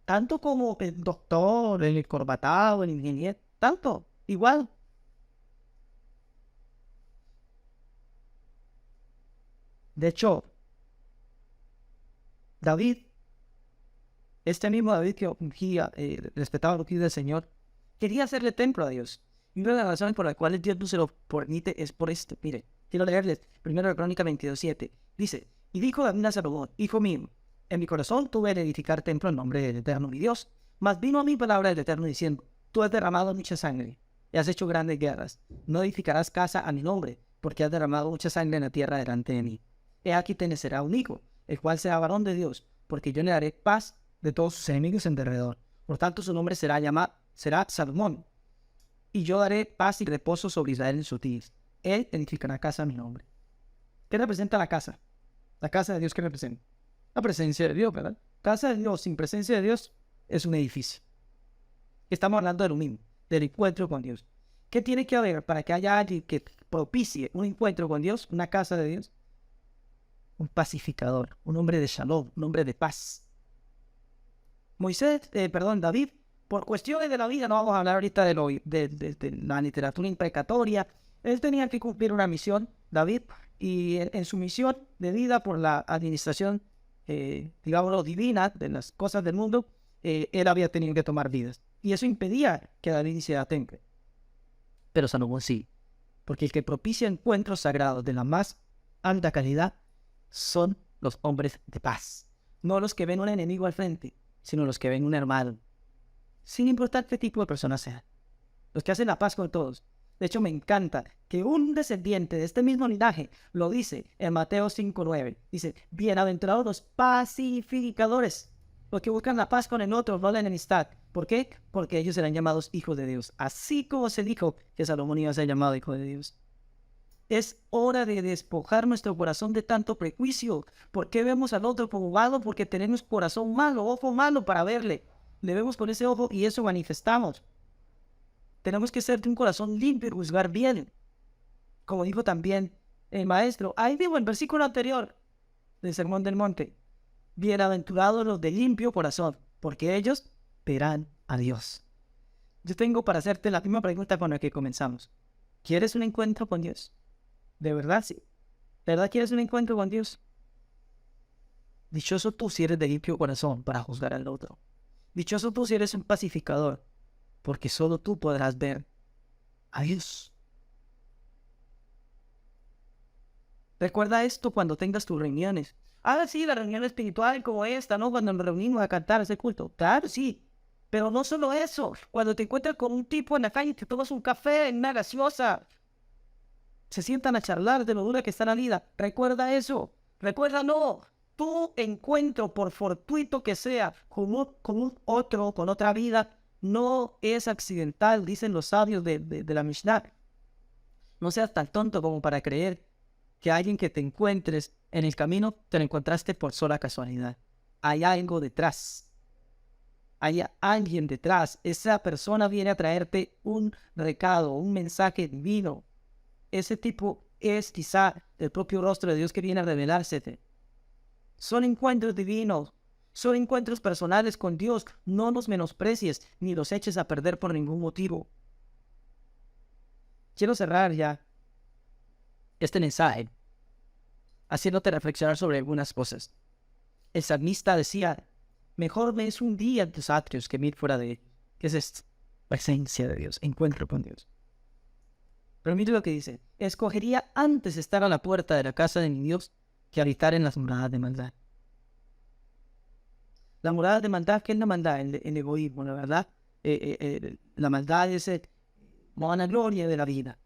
Tanto como el doctor, el corbatado, el ingeniero, tanto, igual. De hecho, David, este mismo David que ungía, respetaba el ungido del Señor, quería hacerle templo a Dios. Y una de las razones por las cuales Dios no se lo permite es por esto. Mire, quiero leerles 1 Crónica 22:7. Dice, y dijo David a Salomón, hijo mío, en mi corazón tuve de edificar templo en nombre del Eterno mi Dios, mas vino a mí palabra del Eterno diciendo, tú has derramado mucha sangre y has hecho grandes guerras. No edificarás casa a mi nombre, porque has derramado mucha sangre en la tierra delante de mí. He aquí te nacerá un hijo, el cual será varón de Dios, porque yo le daré paz de todos sus enemigos en derredor. Por tanto, su nombre será Salomón. Y yo daré paz y reposo sobre Israel en sus días. Él edificará casa a mi nombre. ¿Qué representa la casa? La casa de Dios, ¿qué representa? La presencia de Dios, ¿verdad? Casa de Dios sin presencia de Dios es un edificio. Estamos hablando de lo mismo, del encuentro con Dios. ¿Qué tiene que haber para que haya alguien que propicie un encuentro con Dios, una casa de Dios? Un pacificador, un hombre de shalom, un hombre de paz. David, por cuestiones de la vida, no vamos a hablar ahorita de la literatura imprecatoria, él tenía que cumplir una misión, David, y en su misión de vida por la administración, digámoslo, divina de las cosas del mundo, él había tenido que tomar vidas. Y eso impedía que David hiciera templo. Pero Salomón sí, porque el que propicia encuentros sagrados de la más alta calidad son los hombres de paz, no los que ven un enemigo al frente, sino los que ven un hermano, sin importar qué tipo de persona sea, los que hacen la paz con todos. De hecho, me encanta que un descendiente de este mismo linaje lo dice en Mateo 5:9. Dice, bienaventurados los pacificadores, los que buscan la paz con el otro, no la enemistad. ¿Por qué? Porque ellos serán llamados hijos de Dios, así como se dijo que Salomón iba a ser llamado hijo de Dios. Es hora de despojar nuestro corazón de tanto prejuicio. ¿Por qué vemos al otro como malo? Porque tenemos corazón malo, ojo malo para verle. Le vemos con ese ojo y eso manifestamos. Tenemos que ser de un corazón limpio y juzgar bien. Como dijo también el maestro, ahí mismo en el versículo anterior del Sermón del Monte. Bienaventurados los de limpio corazón, porque ellos verán a Dios. Yo tengo para hacerte la misma pregunta con la que comenzamos. ¿Quieres un encuentro con Dios? ¿De verdad sí? ¿De verdad quieres un encuentro con Dios? Dichoso tú si eres de limpio corazón para juzgar al otro. Dichoso tú si eres un pacificador, porque solo tú podrás ver a Dios. Recuerda esto cuando tengas tus reuniones. Sí, la reunión espiritual como esta, ¿no? Cuando nos reunimos a cantar ese culto. Claro, sí. Pero no solo eso. Cuando te encuentras con un tipo en la calle, te tomas un café en una gaseosa, se sientan a charlar de lo dura que está la vida. Recuerda eso. Recuerda, no. Tu encuentro, por fortuito que sea, con otra vida, no es accidental, dicen los sabios de la Mishnah. No seas tan tonto como para creer que alguien que te encuentres en el camino te lo encontraste por sola casualidad. Hay algo detrás. Hay alguien detrás. Esa persona viene a traerte un recado, un mensaje divino. Ese tipo es quizá el propio rostro de Dios que viene a revelársete. Son encuentros divinos. Son encuentros personales con Dios. No los menosprecies ni los eches a perder por ningún motivo. Quiero cerrar ya este mensaje haciéndote reflexionar sobre algunas cosas. El salmista decía, mejor me es un día en tus atrios que 1000 fuera de ellos. ¿Qué es esto? Presencia de Dios, encuentro con Dios. Pero mire lo que dice, escogería antes estar a la puerta de la casa de mi Dios que habitar en las moradas de maldad. La morada de maldad, ¿qué es la maldad? El egoísmo, la verdad. La maldad es la vanagloria de la vida.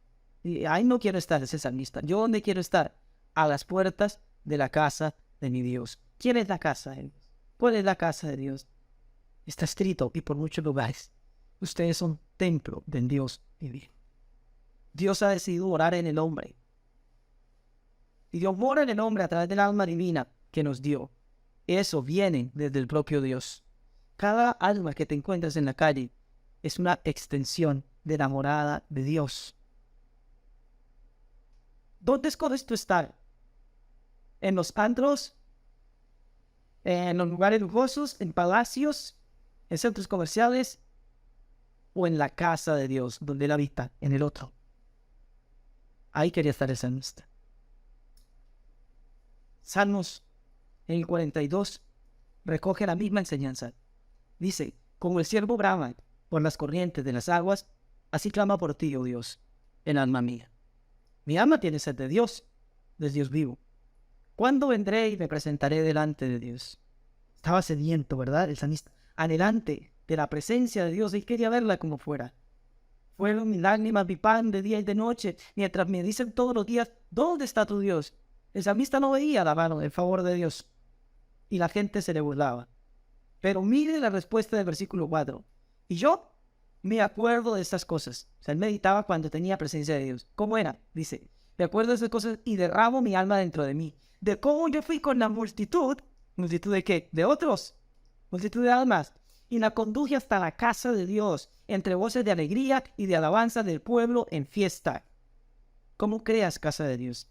Y ahí no quiero estar, ese salmista. ¿Yo dónde quiero estar? A las puertas de la casa de mi Dios. ¿Quién es la casa de Dios? ¿Cuál es la casa de Dios? Está escrito, y por muchos lugares, ustedes son templo del Dios viviente. Dios ha decidido morar en el hombre. Y Dios mora en el hombre a través del alma divina que nos dio. Eso viene desde el propio Dios. Cada alma que te encuentras en la calle es una extensión de la morada de Dios. ¿Dónde escoges tú estar? ¿En los antros? ¿En los lugares lujosos? ¿En palacios? ¿En centros comerciales? ¿O en la casa de Dios, donde Él habita, en el otro? Ahí quería estar el salmista. Salmos, en el 42, recoge la misma enseñanza. Dice, como el siervo brama por las corrientes de las aguas, así clama por ti, oh Dios, el alma mía. Mi alma tiene sed de Dios, del Dios vivo. ¿Cuándo vendré y me presentaré delante de Dios? Estaba sediento, ¿verdad? El salmista, anhelante de la presencia de Dios. Él quería verla como fuera. Fueron mis lágrimas, mi pan de día y de noche, mientras me dicen todos los días, ¿dónde está tu Dios? El salmista no veía la mano del favor de Dios. Y la gente se le burlaba. Pero mire la respuesta del versículo 4. Y yo me acuerdo de estas cosas. O sea, él meditaba cuando tenía presencia de Dios. ¿Cómo era? Dice, Me acuerdo de esas cosas y derramo mi alma dentro de mí. De cómo yo fui con la multitud. ¿Multitud de qué? De otros. Multitud de almas. Y la conduje hasta la casa de Dios, entre voces de alegría y de alabanza del pueblo en fiesta. ¿Cómo creas casa de Dios?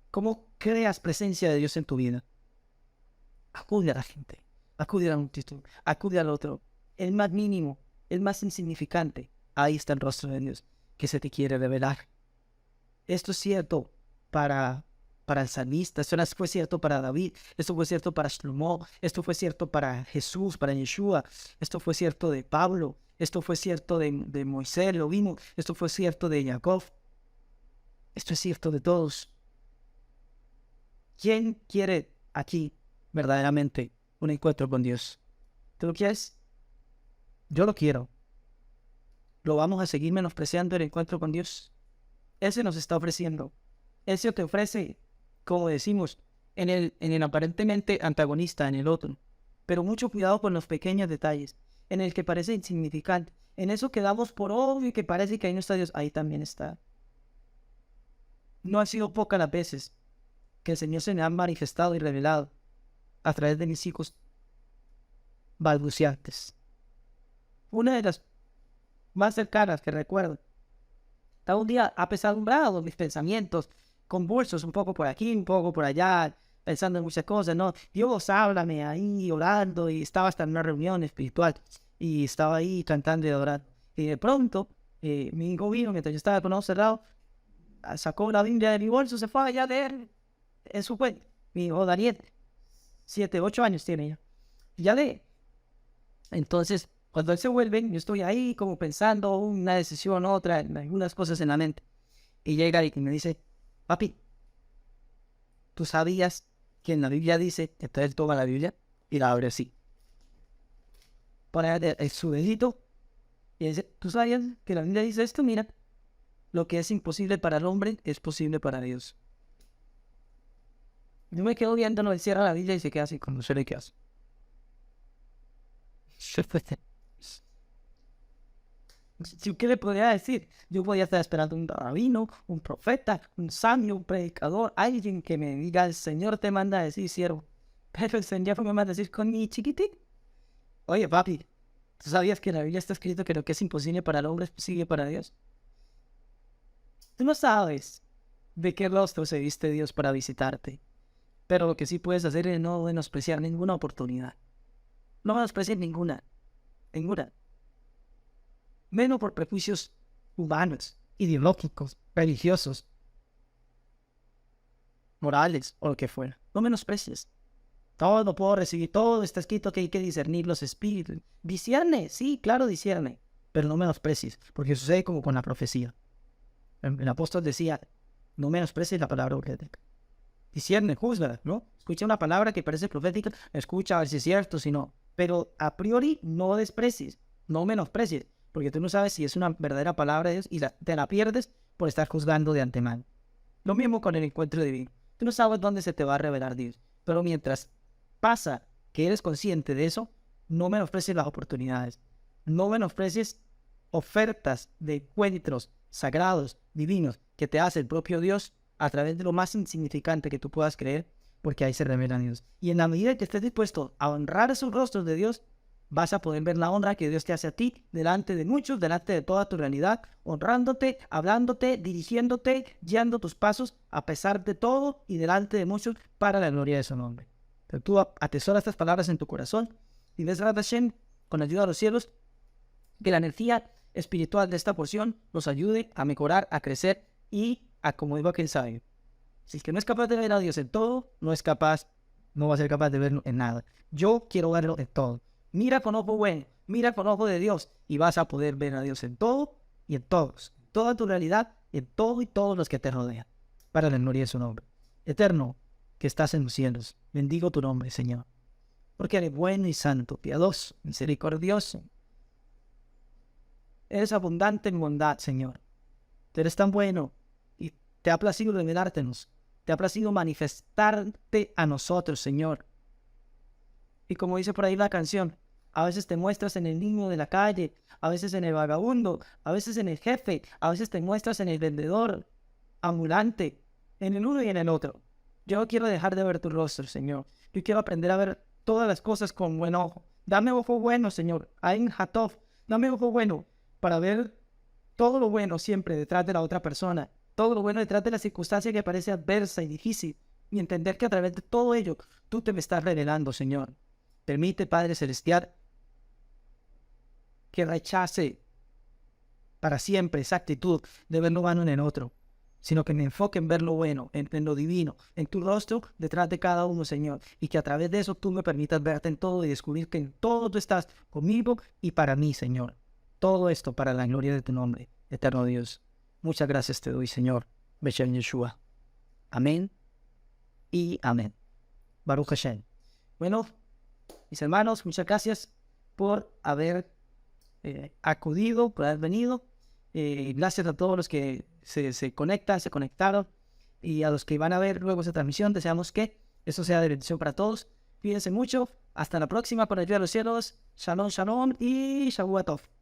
¿Cómo creas presencia de Dios en tu vida? Acude a la gente, acude a la multitud, acude al otro. El más mínimo, el más insignificante. Ahí está el rostro de Dios que se te quiere revelar. Esto es cierto para el salmista, esto fue cierto para David, esto fue cierto para Shlomo, esto fue cierto para Jesús, para Yeshua, esto fue cierto de Pablo, esto fue cierto de Moisés, lo vimos, esto fue cierto de Jacob, esto es cierto de todos. ¿Quién quiere aquí verdaderamente un encuentro con Dios? ¿Tú lo quieres? Yo lo quiero. ¿Lo vamos a seguir menospreciando el encuentro con Dios? Él se nos está ofreciendo. Él se te ofrece, como decimos, en el aparentemente antagonista, en el otro. Pero mucho cuidado con los pequeños detalles, en el que parece insignificante, en eso que damos por obvio y que parece que ahí no está Dios, ahí también está. No han sido pocas las veces que el Señor se me ha manifestado y revelado a través de mis hijos balbuciantes. Una de las más cercanas que recuerdo. Estaba un día apesadumbrado, mis pensamientos convulsos, un poco por aquí, un poco por allá, pensando en muchas cosas, ¿no? Dios, háblame ahí, orando, y estaba hasta en una reunión espiritual, y estaba ahí cantando y adorando. Y de pronto, mi hijo vino, mientras yo estaba con ojos cerrados, sacó la Biblia de mi bolso, se fue allá a leer en su cuenta. Mi hijo Daniel, 7, 8 años tiene ya. Y ya lee. Entonces, cuando él se vuelve, yo estoy ahí como pensando una decisión, otra, en algunas cosas en la mente. Y llega y me dice, papi, ¿tú sabías que en la Biblia dice? Entonces él toma la Biblia y la abre así. Pone su dedito y dice, ¿tú sabías que la Biblia dice esto? Mira, lo que es imposible para el hombre es posible para Dios. Yo me quedo viendo, él cierra la Biblia y se queda así, cuando se le queda así. ¿Qué le podría decir? Yo podía estar esperando un rabino, un profeta, un sabio, un predicador, alguien que me diga, el Señor te manda a decir, siervo. Pero el Señor me manda a decir con mi chiquitín. Oye, papi, ¿tú sabías que en la Biblia está escrito que lo que es imposible para el hombre es posible para Dios? Tú no sabes de qué rostro se viste Dios para visitarte. Pero lo que sí puedes hacer es no menospreciar ninguna oportunidad. No menosprecies ninguna. Ninguna. Menos por prejuicios humanos, ideológicos, religiosos, morales o lo que fuera. No menosprecies. Todo lo puedo recibir, todo está escrito que hay que discernir los espíritus. Discierne, sí, claro, discierne, pero no menosprecies, porque sucede como con la profecía. El apóstol decía, no menosprecies la palabra profética. Discierne, juzga, ¿no? Escucha una palabra que parece profética, escucha a ver si es cierto, si no. Pero a priori no desprecies, no menosprecies, porque tú no sabes si es una verdadera palabra de Dios y te la pierdes por estar juzgando de antemano. Lo mismo con el encuentro divino. Tú no sabes dónde se te va a revelar Dios, pero mientras pasa que eres consciente de eso, no menosprecies las oportunidades. No menosprecies ofertas de encuentros sagrados, divinos, que te hace el propio Dios a través de lo más insignificante que tú puedas creer, porque ahí se revela Dios. Y en la medida que estés dispuesto a honrar esos rostros de Dios, vas a poder ver la honra que Dios te hace a ti, delante de muchos, delante de toda tu realidad, honrándote, hablándote, dirigiéndote, guiando tus pasos, a pesar de todo y delante de muchos, para la gloria de su nombre. Pero tú atesoras estas palabras en tu corazón y ves a Hashem, con ayuda de los cielos, que la energía espiritual de esta porción nos ayude a mejorar, a crecer y a, como digo aquel sabio, si el que no es capaz de ver a Dios en todo, no va a ser capaz de verlo en nada. Yo quiero verlo en todo. Mira con ojo bueno, mira con ojo de Dios y vas a poder ver a Dios en todo y en todos, en toda tu realidad, en todo y todos los que te rodean, para la gloria de su nombre. Eterno, que estás en los cielos, bendigo tu nombre, Señor, porque eres bueno y santo, piadoso, misericordioso. Eres abundante en bondad, Señor. Tú eres tan bueno y te ha placido revelártenos, te ha placido manifestarte a nosotros, Señor. Y como dice por ahí la canción, a veces te muestras en el niño de la calle, a veces en el vagabundo, a veces en el jefe, a veces te muestras en el vendedor. ambulante en el uno y en el otro. Yo no quiero dejar de ver tu rostro, Señor. Yo quiero aprender a ver todas las cosas con buen ojo. Dame ojo bueno, Señor. Ain Hatov, dame ojo bueno para ver todo lo bueno siempre detrás de la otra persona. Todo lo bueno detrás de la circunstancia que parece adversa y difícil. Y entender que a través de todo ello, tú te me estás revelando, Señor. Permite, Padre Celestial, que rechace para siempre esa actitud de ver lo bueno en el otro, sino que me enfoque en ver lo bueno, en lo divino, en tu rostro detrás de cada uno, Señor, y que a través de eso tú me permitas verte en todo y descubrir que en todo tú estás conmigo y para mí, Señor. Todo esto para la gloria de tu nombre, eterno Dios. Muchas gracias te doy, Señor. Beshem Yeshua. Amén y amén. Baruch Hashem. Bueno, mis hermanos, muchas gracias por haber acudido, por haber venido. Gracias a todos los que se conectan, se conectaron, y a los que van a ver luego esa transmisión. Deseamos que eso sea de bendición para todos. Cuídense mucho. Hasta la próxima, por ayuda de los cielos. Shalom, shalom y Shavuot Tov.